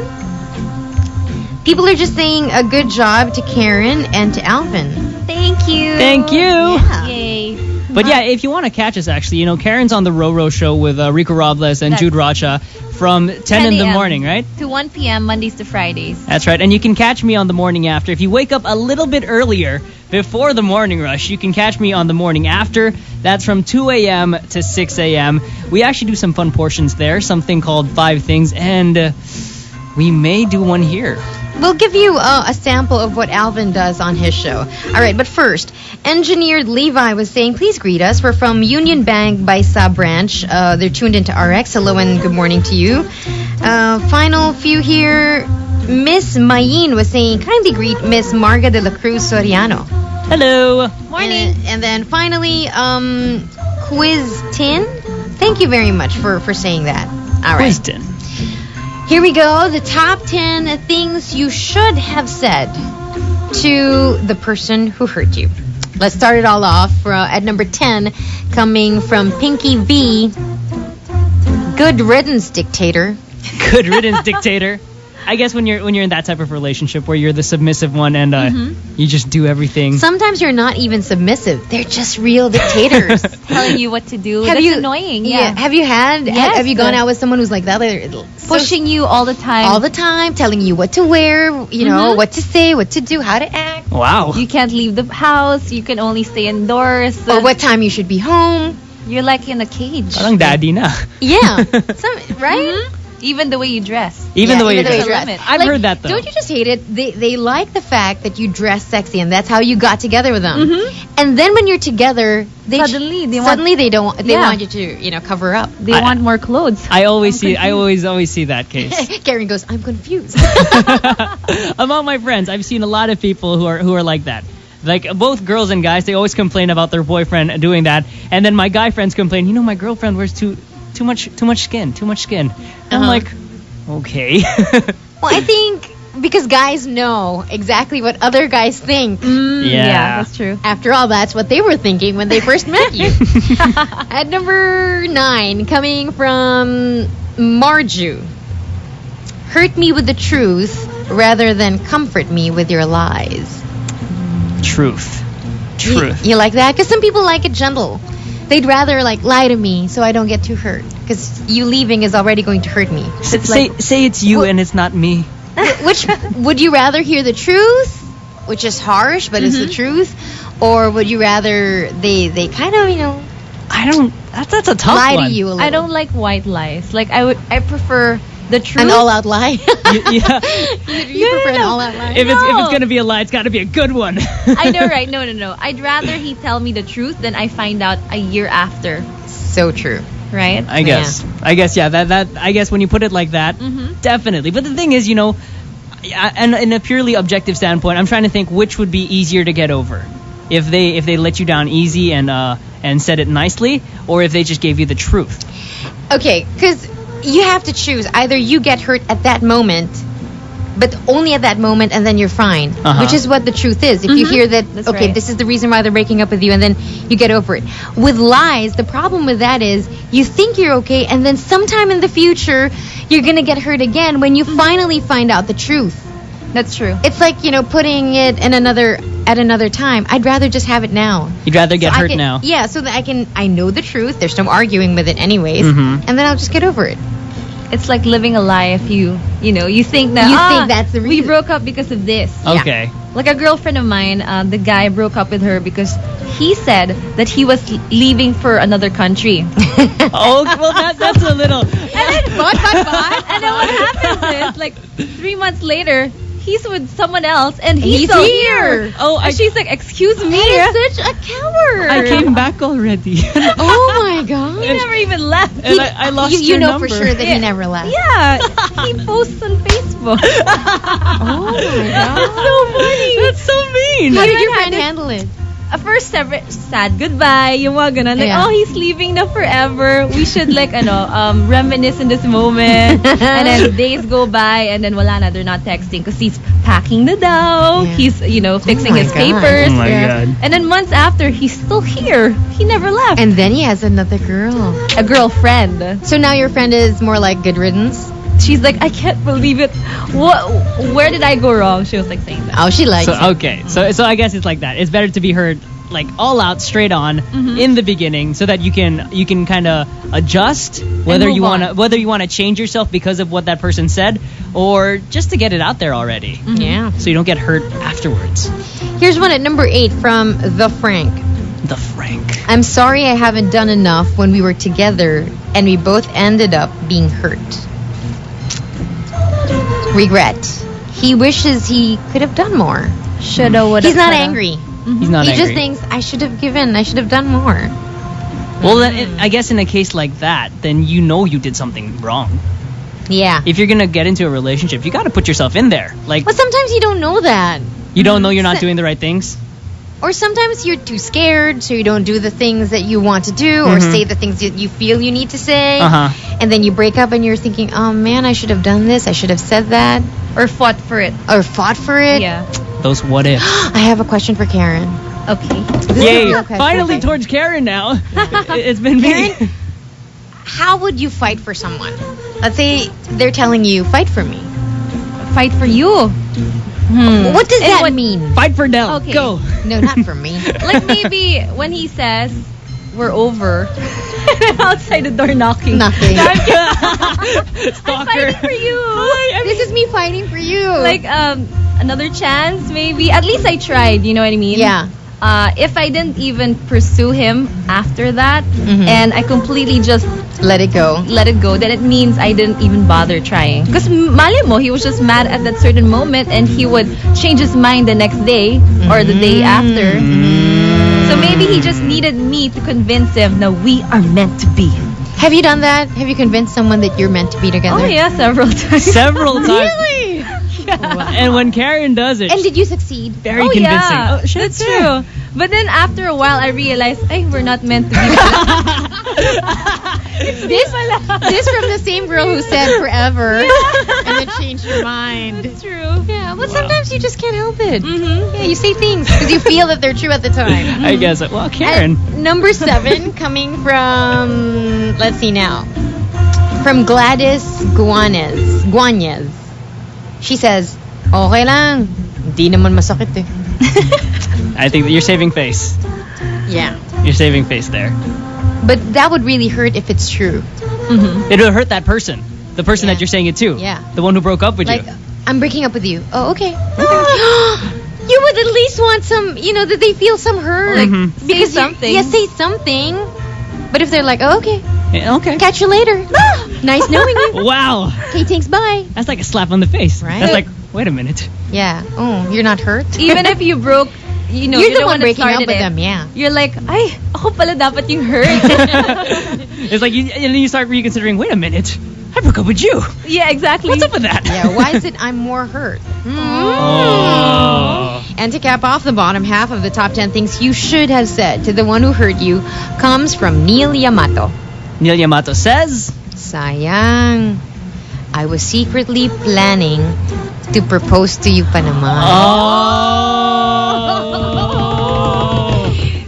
People are just saying a good job to Karen and to Alvin. Thank you. Thank you. Yeah. Yay. But yeah, if you want to catch us, actually, Karen's on the Roro Show with Rico Robles and Jude Racha from 10 in the morning, right? To 1 p.m. Mondays to Fridays. That's right. And you can catch me on the morning after. If you wake up a little bit earlier, before the morning rush, you can catch me on the morning after. That's from 2 a.m. to 6 a.m. We actually do some fun portions there, something called 5 Things, and we may do one here. We'll give you a sample of what Alvin does on his show. All right, but first, Engineered Levi was saying, please greet us. We're from Union Bank by Sub Branch. They're tuned into RX. Hello and good morning to you. Final few here. Miss Mayin was saying, kindly greet Miss Marga de la Cruz Soriano. Hello. Morning. And then finally, Quiz Tin. Thank you very much for saying that. All right. Quiz Tin. Here we go. The top 10 things you should have said to the person who hurt you. Let's start it all off at number 10, coming from Pinky V. Good riddance, dictator. Good riddance, dictator. I guess when you're in that type of relationship where you're the submissive one and you just do everything. Sometimes you're not even submissive. They're just real dictators. Telling you what to do. That's annoying. Yeah. Have you have you gone out with someone who's like that? Pushing you all the time. All the time, telling you what to wear, what to say, what to do, how to act. Wow. You can't leave the house. You can only stay indoors. Or what time you should be home. You're like in a cage. Parang daddy na. Yeah. Right? Even the way you dress. Even the way you dress. dress. I've heard that though. Don't you just hate it? They like the fact that you dress sexy and that's how you got together with them. And then when you're together, suddenly they want you to cover up. They want more clothes. I always see that case. Karen goes, I'm confused. Among my friends, I've seen a lot of people who are like that. Like both girls and guys, they always complain about their boyfriend doing that, and then my guy friends complain, my girlfriend wears too much skin. And I'm like, okay. Well, I think because guys know exactly what other guys think. Yeah, that's true. After all, that's what they were thinking when they first met you. At number 9, coming from Marju. Hurt me with the truth rather than comfort me with your lies. Truth. You like that? Because some people like it gentle. They'd rather like lie to me so I don't get too hurt. Because you leaving is already going to hurt me. Say it's you and it's not me. Which would you rather hear the truth, which is harsh but it's the truth, or would you rather they kind of I don't. That's a tough lie one. to you a little? I don't like white lies. Like I prefer the truth. An all-out lie. Yeah. You prefer an all-out lie. If it's gonna be a lie, it's gotta be a good one. I know, right? No. I'd rather he tell me the truth than I find out a year after. So true. Right? I guess. Yeah. That. I guess when you put it like that, definitely. But the thing is, and in a purely objective standpoint, I'm trying to think which would be easier to get over, if they let you down easy and said it nicely, or if they just gave you the truth. Okay, because you have to choose. Either you get hurt at that moment, but only at that moment, and then you're fine. Which is what the truth is. If you hear that, That's okay, right. this is the reason why they're breaking up with you, and then you get over it. With lies, the problem with that is you think you're okay, and then sometime in the future, you're going to get hurt again when you finally find out the truth. That's true. It's like, putting it in at another time. I'd rather just have it now. You'd rather get So I hurt can- now. Yeah, so that I know the truth. There's no arguing with it anyways. And then I'll just get over it. It's like living a lie if you think that You think that's the we reason. broke up because of this. Okay. Like a girlfriend of mine, the guy broke up with her because he said that he was leaving for another country. Oh, well, that's a little. And then, and then what happens is, like, 3 months later, he's with someone else, and he's still here. Oh, And she's like, excuse me. He's such a coward. I came back already. Oh my god. He never even left. And I lost you your know number. for sure that he never left. Yeah, he posts on Facebook. Oh my god. So funny. That's so mean. How did Everyone your had friend this- handle it? First, sad goodbye, yung mga ganun. Like, Yeah. oh, he's leaving na forever. We should, like, reminisce in this moment. And then days go by, and then wala na, they're not texting because he's packing na daw. Yeah. He's, fixing my his God. papers. Oh my God. And then months after, he's still here. He never left. And then he has another girl. a girlfriend. So now your friend is more like good riddance? She's like, I can't believe it. Where did I go wrong? She was like saying that. Oh, she likes it. Okay, so I guess it's like that. It's better to be heard like all out, straight on in the beginning, so that you can kind of adjust whether move you on. wanna change yourself because of what that person said, or just to get it out there already, Yeah. so you don't get hurt afterwards. Here's one at number 8 from The Frank. The Frank. I'm sorry I haven't done enough when we were together and we both ended up being hurt. Regret. He wishes he could have done more. Shoulda, woulda, He's not coulda. angry. He's not He angry. just thinks, I should have given, I should have done more. Well, then, I guess in a case like that, then you did something wrong. Yeah. If you're gonna get into a relationship, you got to put yourself in there. Like, But sometimes you don't know that. you don't know you're not doing the right things. Or sometimes you're too scared, so you don't do the things that you want to do, or say the things that you feel you need to say. And then you break up and you're thinking, oh man, I should have done this, I should have said that, Or fought for it. or fought for it. Yeah. Those what ifs. I have a question for Karen. Okay. This is a Yay! real question. Finally towards Karen now. It's been me. Karen, how would you fight for someone? Let's say they're telling you, fight for me. Fight for you. What does And that what- mean? Fight for Del. Okay. Go. No, not for me. Like maybe when he says we're over, outside the door knocking. Nothing. I'm Stalker. fighting for you. This is me fighting for you. Like another chance maybe. At least I tried. You know what I mean? Yeah. If I didn't even pursue him after that, and I completely just Let it go. let it go, then it means I didn't even bother trying. Because mali mo, he was just mad at that certain moment, and he would change his mind the next day or the day after. So maybe he just needed me to convince him that we are meant to be. Have you done that? Have you convinced someone that you're meant to be together? Oh yeah, several times. Several times. Really? And when Karen does it, And did you succeed? very Oh convincing. yeah, Oh, shit, that's yeah. true. But then after a while, I realized, hey, we're not meant to be. This from the same girl who said forever and then changed your mind. It's true. Yeah, well, sometimes you just can't help it. Yeah, you say things because you feel that they're true at the time. I guess. Well, Karen. And number 7, coming from, let's see now, from Gladys Guanez. She says, okay lang. Di naman masakit eh. I think that you're saving face. Yeah. You're saving face there. But that would really hurt if it's true. It would hurt that person. The person that you're saying it to. Yeah. The one who broke up with Like, you. I'm breaking up with you. Oh, okay. You would at least want some, that they feel some hurt. Say Because something. Yeah, say something. But if they're like, oh, okay, Yeah, okay. catch you later. Nice knowing you. Wow. Okay, thanks, bye. That's like a slap on the face. Right? That's like, wait a minute. Yeah. Oh, you're not hurt? Even if you broke, you're You're the the one that breaking up started with it. them, yeah. You're like, ay, ako pala dapat yung hurt. It's like, and then you start reconsidering, wait a minute. I broke up with you. Yeah, exactly. What's up with that? Yeah, why is it I'm more hurt? Oh. And to cap off the bottom half of the top 10 things you should have said to the one who hurt you comes from Neil Yamato. Neil Yamato says, Sayang. I was secretly planning to propose to you pa naman.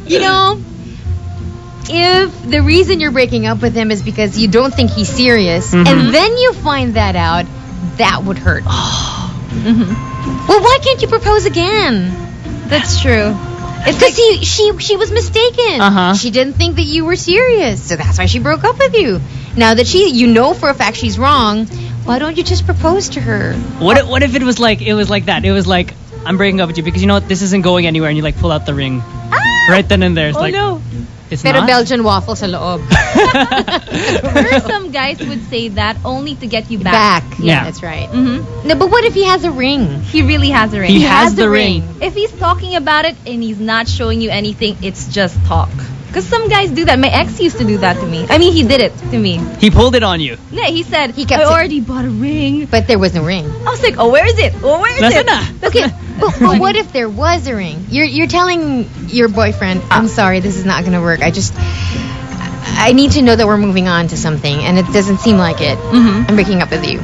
You know, if the reason you're breaking up with him is because you don't think he's serious, and then you find that out, that would hurt. Well, why can't you propose again? That's true. It's because she was mistaken. She didn't think that you were serious, so that's why she broke up with you. Now that you know for a fact she's wrong, why don't you just propose to her? what if it was like that? It was like, I'm breaking up with you because you know what, this isn't going anywhere, and you like pull out the ring. Right then and there. It's like, no. It's Pero not? Belgian waffle sa loob. Or some guys would say that only to get you back. Yeah, Yeah. that's right. No, but what if he has a ring? He really has a ring. He has the ring. If he's talking about it and he's not showing you anything, it's just talk. Because some guys do that. My ex used to do that to me. I mean, he did it to me. He pulled it on you. Yeah, he said, He kept I it. already bought a ring. But there was no ring. I was like, oh, where is it? Oh, where is it? Okay, but what if there was a ring? You're telling your boyfriend, I'm sorry, this is not gonna work. I need to know that we're moving on to something, and it doesn't seem like it. I'm breaking up with you.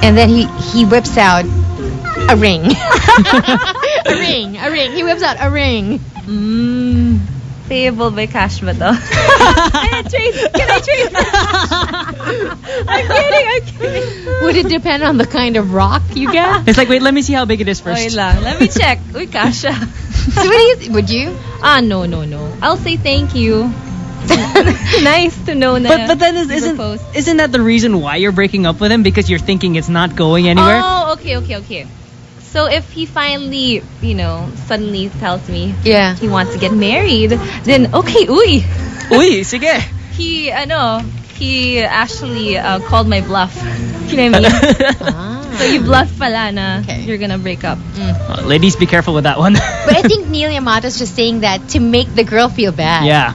And then he whips out a ring. a ring. He whips out a ring. Payable by cash ba to? Can I trace? I'm kidding. Would it depend on the kind of rock you get? It's like, wait, let me see how big it is first. Wait lang. Let me check. Uy, kasha. So what do you? Would you? No. I'll say thank you. Nice to know na. But then you proposed. isn't that the reason why you're breaking up with him? Because you're thinking it's not going anywhere? Oh, okay. So if he finally, suddenly tells me Yeah. he wants to get married, then okay, uy. Uy, sige. He actually called my bluff. You know what I mean? So you bluff pala na you're gonna break up. Ladies, be careful with that one. But I think Neil Yamato's just saying that to make the girl feel bad. Yeah.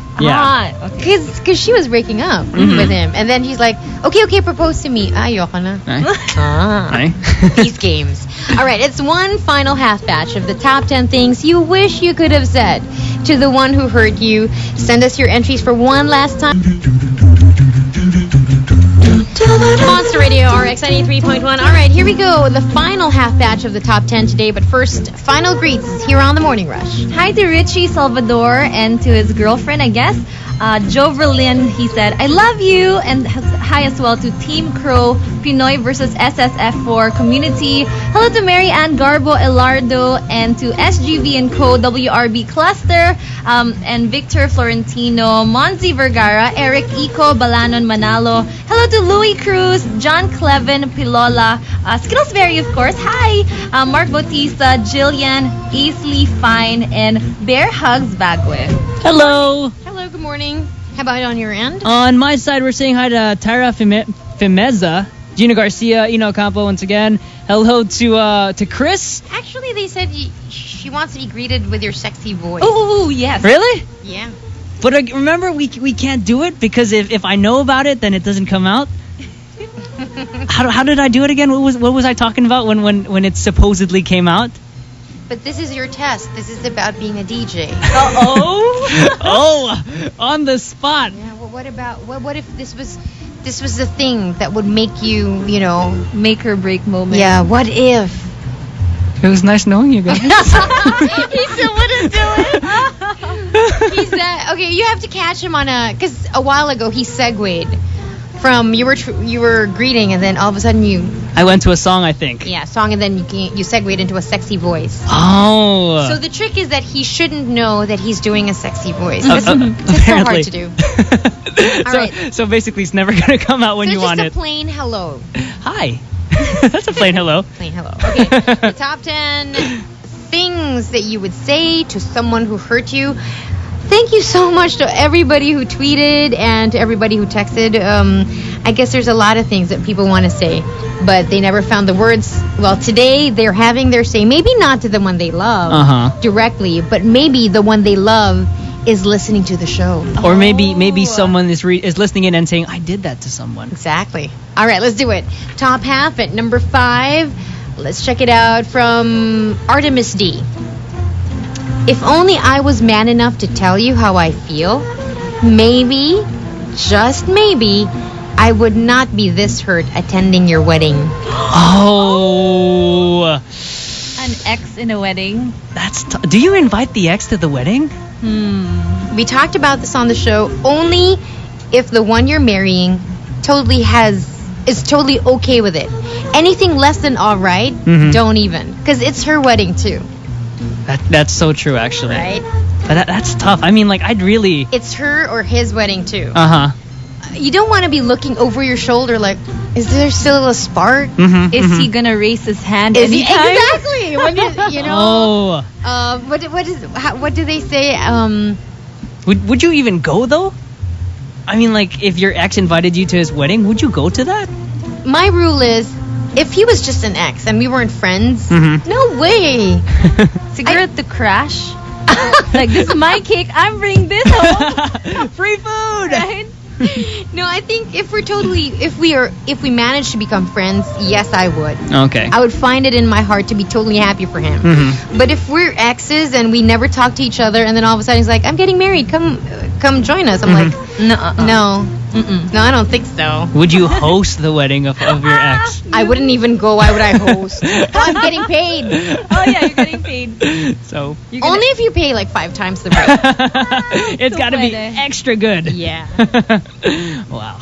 Okay. Because she was breaking up with him. And then he's like, okay, propose to me. Ayoko na. Ay. These games. All right, it's one final half batch of the top 10 things you wish you could have said to the one who hurt you. Send us your entries for one last time. Monster Radio RX 93.1. All right, here we go. The final half batch of the top 10 today. But first, final greets here on the Morning Rush. Hi to Richie Salvador and to his girlfriend, I guess. Joe Verlin, he said, I love you. And hi as well to Team Crow, Pinoy versus SSF4 community. Hello to Mary Ann Garbo Elardo and to SGV and Co. WRB Cluster and Victor Florentino, Monzi Vergara, Eric Ico, Balanon Manalo. Hello to Louis Cruz, John Clevin Pilola, Skillsberry, of course. Hi, Mark Bautista, Jillian, Aisley Fine, and Bear Hugs Bagwe. Hello. Hello, good morning. How about on your end? On my side, we're saying hi to Tyra Fimeza, Gina Garcia, Ino Campo once again. Hello to Chris. Actually, they said she wants to be greeted with your sexy voice. Oh, yes. Really? Yeah. But remember, we can't do it because if I know about it, then it doesn't come out. How did I do it again? What was I talking about when it supposedly came out? But this is your test. This is about being a DJ. Oh, on the spot. Yeah. Well, what about what if this was the thing that would make you, you know, Make or break moment. yeah. What if? It was nice knowing you guys. He still wouldn't do it. He's okay. You have to catch him on because a while ago he segued from you were greeting and then all of a sudden I went to a song, I think. song and then you segued into a sexy voice. Oh. So the trick is that he shouldn't know that he's doing a sexy voice. It's so hard to do. So basically, it's never gonna come out when you want just it. a plain hello. Hi. That's a plain hello. Plain hello. Okay. The top 10 things that you would say to someone who hurt you. Thank you so much to everybody who tweeted and to everybody who texted. I guess there's a lot of things that people want to say, but they never found the words. Well, today they're having their say. Maybe not to the one they love directly, but maybe the one they love is listening to the show. Or maybe someone is listening in and saying, I did that to someone. Exactly. All right, let's do it. Top half at number 5. Let's check it out from Artemis D. If only I was man enough to tell you how I feel, maybe, just maybe, I would not be this hurt attending your wedding. Oh. An ex in a wedding. That's do you invite the ex to the wedding? We talked about this on the show. Only if the one you're marrying is totally okay with it. Anything less than all right, don't even. Because it's her wedding too. That's so true, actually. Right? But that's tough. I mean, like, I'd really... It's her or his wedding too. Uh-huh. You don't want to be looking over your shoulder like, is there still a spark? Is he gonna raise his hand Is he, anytime? exactly. When you know. Oh. What do they say? Would you even go, though? I mean, like, if your ex invited you to his wedding, would you go to that? My rule is, if he was just an ex and we weren't friends, no way. Cigarette the crash. Like, this is my cake. I'm bringing this home. Free food. Right? No, I think if we manage to become friends, yes, I would. Okay. I would find it in my heart to be totally happy for him. But if we're exes and we never talk to each other, and then all of a sudden he's like, "I'm getting married. Come join us." I'm like, no. No, I don't think so. Would you host the wedding of your ex? I wouldn't even go. Why would I host? I'm getting paid. Oh yeah, you're getting paid. So only if you pay like 5 times the rate. It's got to be extra good. Yeah. Wow.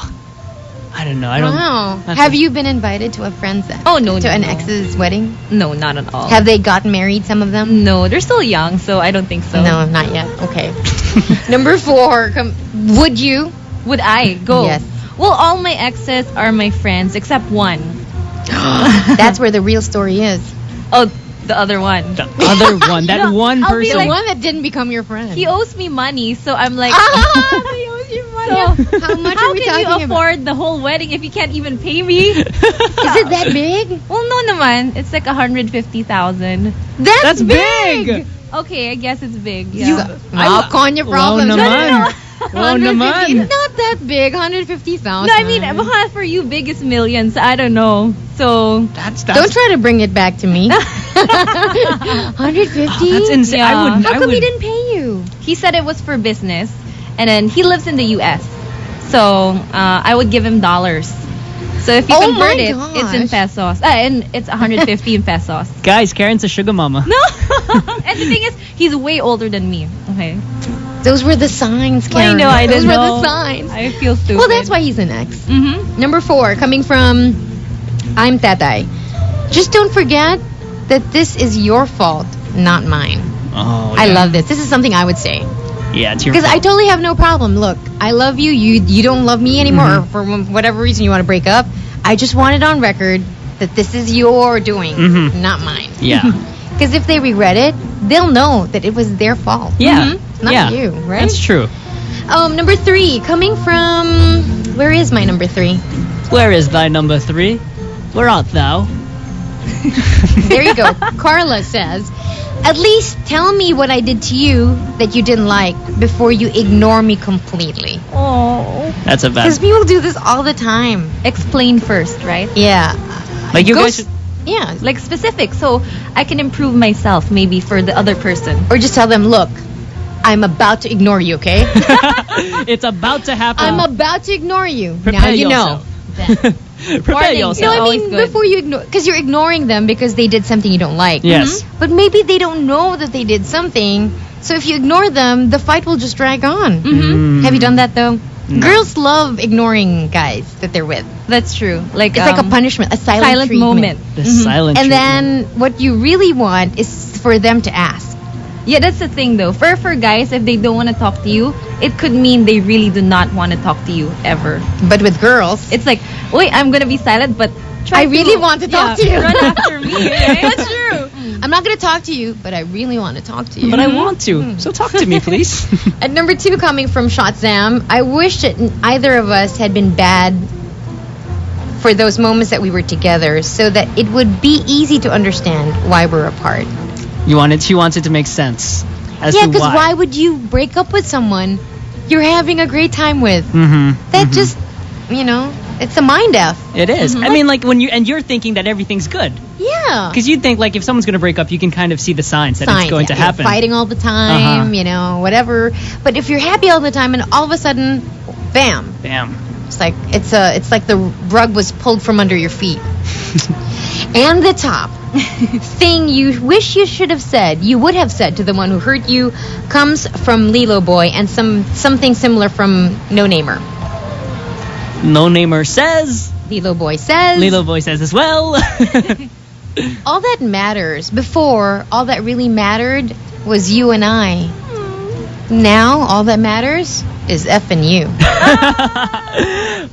I don't know. I don't. Wow. Have you been invited to a friend's? An ex's wedding? No, not at all. Have they gotten married? Some of them? No, they're still young, so I don't think so. No, not yet. Okay. Number 4. Would you? Would I go? Yes. Well, all my exes are my friends except one. That's where the real story is. Oh, the other one. The other one. That one I'll be person. The like, one that didn't become your friend. he owes me money, so I'm like, he owes you money. so How much how are we can you talking about? afford the whole wedding if you can't even pay me? Is it that big? Well, no naman. It's like 150,000. That's big. Okay, I guess it's big. Yeah. Knock on your problems. Wow naman. Wow 150. naman. It's not that big. 150,000. No, I mean, baka for you, big is millions. I don't know. So That's Don't try to bring it back to me. 150? That's insane. Yeah. How come he didn't pay you? he said it was for business, and then he lives in the U.S. So I would give him dollars. So if you Oh convert my it, it's in gosh. pesos. And it's 150 in pesos. Guys, Karen's a sugar mama. No. And the thing is, he's way older than me. Okay. Those were the signs, Well, Karen. I know. I Those didn't were know. the signs. I feel stupid. Well, that's why he's an ex. Mm-hmm. Number 4, coming from I'm Tatay. Just don't forget that this is your fault, not mine. Oh, I love this. This is something I would say. Yeah, it's your Because I fault. totally have no problem. Look, I love you. You don't love me anymore. Or for whatever reason you want to break up. I just want it on record that this is your doing, not mine. Yeah. Because if they regret it, they'll know that it was their fault. Yeah. Not Yeah. you, right? That's true. Number 3, coming from... Where is my number 3? Where is thy number 3? Where art thou? There you go. Carla says, at least tell me what I did to you that you didn't like before you ignore me completely. Oh. That's a bad. Because people do this all the time. Explain first, right? Yeah. Like you Go guys. Yeah. Like specific, so I can improve myself maybe for the other person. Or just tell them, look, I'm about to ignore you, okay? It's about to happen. I'm about to ignore you. Prepare now you know. Prepare Warning. yourself. No, I always mean, good. before you ignore, because you're ignoring them because they did something you don't like. Yes. But maybe they don't know that they did something. So if you ignore them, the fight will just drag on. Have you done that though? No. Girls love ignoring guys that they're with. That's true. Like It's like a punishment, a silent treatment. moment. The silent And treatment. then what you really want is for them to ask. Yeah, that's the thing though. For guys, if they don't want to talk to you, it could mean they really do not want to talk to you ever. But with girls, It's like, wait, I'm gonna be silent, but I really want to talk to you. Run after me. Right? That's true. I'm not going to talk to you, but I really want to talk to you. But I want to. So talk to me, please. At number 2, coming from Shotzam, I wish that either of us had been bad for those moments that we were together so that it would be easy to understand why we're apart. She wants it to make sense as Yeah, to because why. why would you break up with someone you're having a great time with? That just, it's a mind F. It is. I mean, like when you're thinking that everything's good. Yeah. Because you'd think like if someone's going to break up, you can kind of see the signs that it's going to You're happen. fighting all the time, whatever. But if you're happy all the time and all of a sudden, bam, Bam. it's like the rug was pulled from under your feet. And the top thing you wish you would have said to the one who hurt you, comes from Lilo Boy and something similar from No Namer. No Namer says. Lilo Boy says. Lilo Boy says as well. All that matters before, all that really mattered was you and I. Now all that matters is F and you.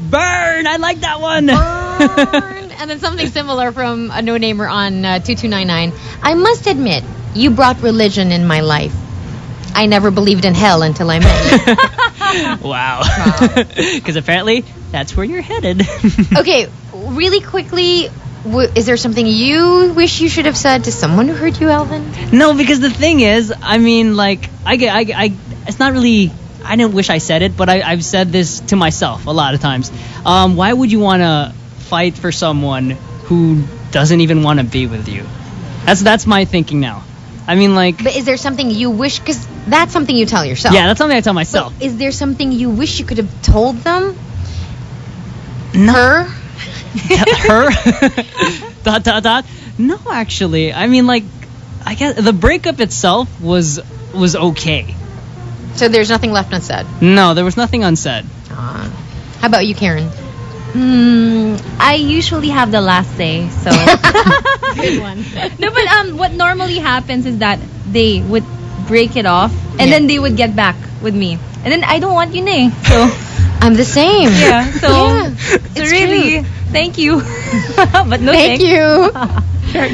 Burn! I like that one. Burn. And then something similar from a no-namer on 2299. I must admit, you brought religion in my life. I never believed in hell until I met you. Wow. Because apparently that's where you're headed. Okay, really quickly, is there something you wish you should have said to someone who hurt you, Alvin? No, because the thing is, I mean, like, it's not really. I didn't wish I said it, but I've said this to myself a lot of times. Why would you want to fight for someone who doesn't even want to be with you? That's my thinking now. I mean, like. But is there something you wish? Because that's something you tell yourself. Yeah, that's something I tell myself. But is there something you wish you could have told them? No. Her? Her? ... No, actually. I mean, like, I guess the breakup itself was okay. So there's nothing left unsaid? No, there was nothing unsaid. How about you, Karen? I usually have the last say, so. Good one. No, but what normally happens is that they would break it off, and then they would get back with me, and then I don't want you, nay. So I'm the same. yeah. So Yeah, so it's really, thank you, but no Thank thanks. you.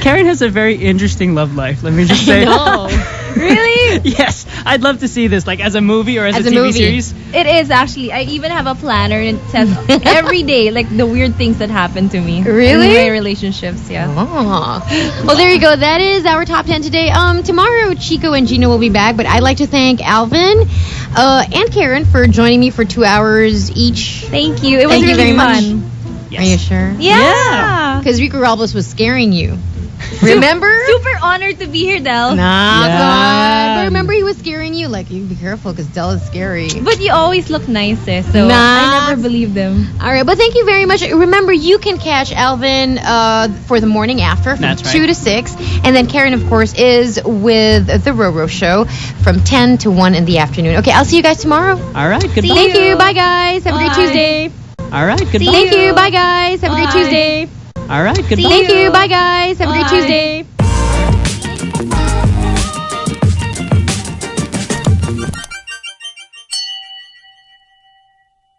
Karen has a very interesting love life. Let me just say. No. Really? Yes, I'd love to see this, like as a movie or as As a a TV movie. series. It is actually. I even have a planner and it says every day like the weird things that happen to me. Really? In my relationships, yeah. Oh. Well, there you go. That is our top 10 today. Tomorrow, Chico and Gino will be back, but I'd like to thank Alvin and Karen for joining me for 2 hours each. Thank you. It was Thank you really very much. fun. Yes. Are you sure? Yeah. Because Rico Robles was scaring you. Remember? Super honored to be here, Del. Nah, Yeah. God. But remember, he was scaring you. Like, you be careful because Del is scary. But you always look nice, so Nah. I never believed them. All right, but thank you very much. Remember, you can catch Alvin for the morning after from That's right. 2 to 6. And then Karen, of course, is with the Roro Show from 10 to 1 in the afternoon. Okay, I'll see you guys tomorrow. All right, goodbye. Thank you. Bye, guys. Have a great Bye. Tuesday. All right, goodbye. See Thank you. you. Bye, guys. Have a great Bye. Tuesday. All right, goodbye. Thank you. Bye, guys. Have a great Bye. Tuesday.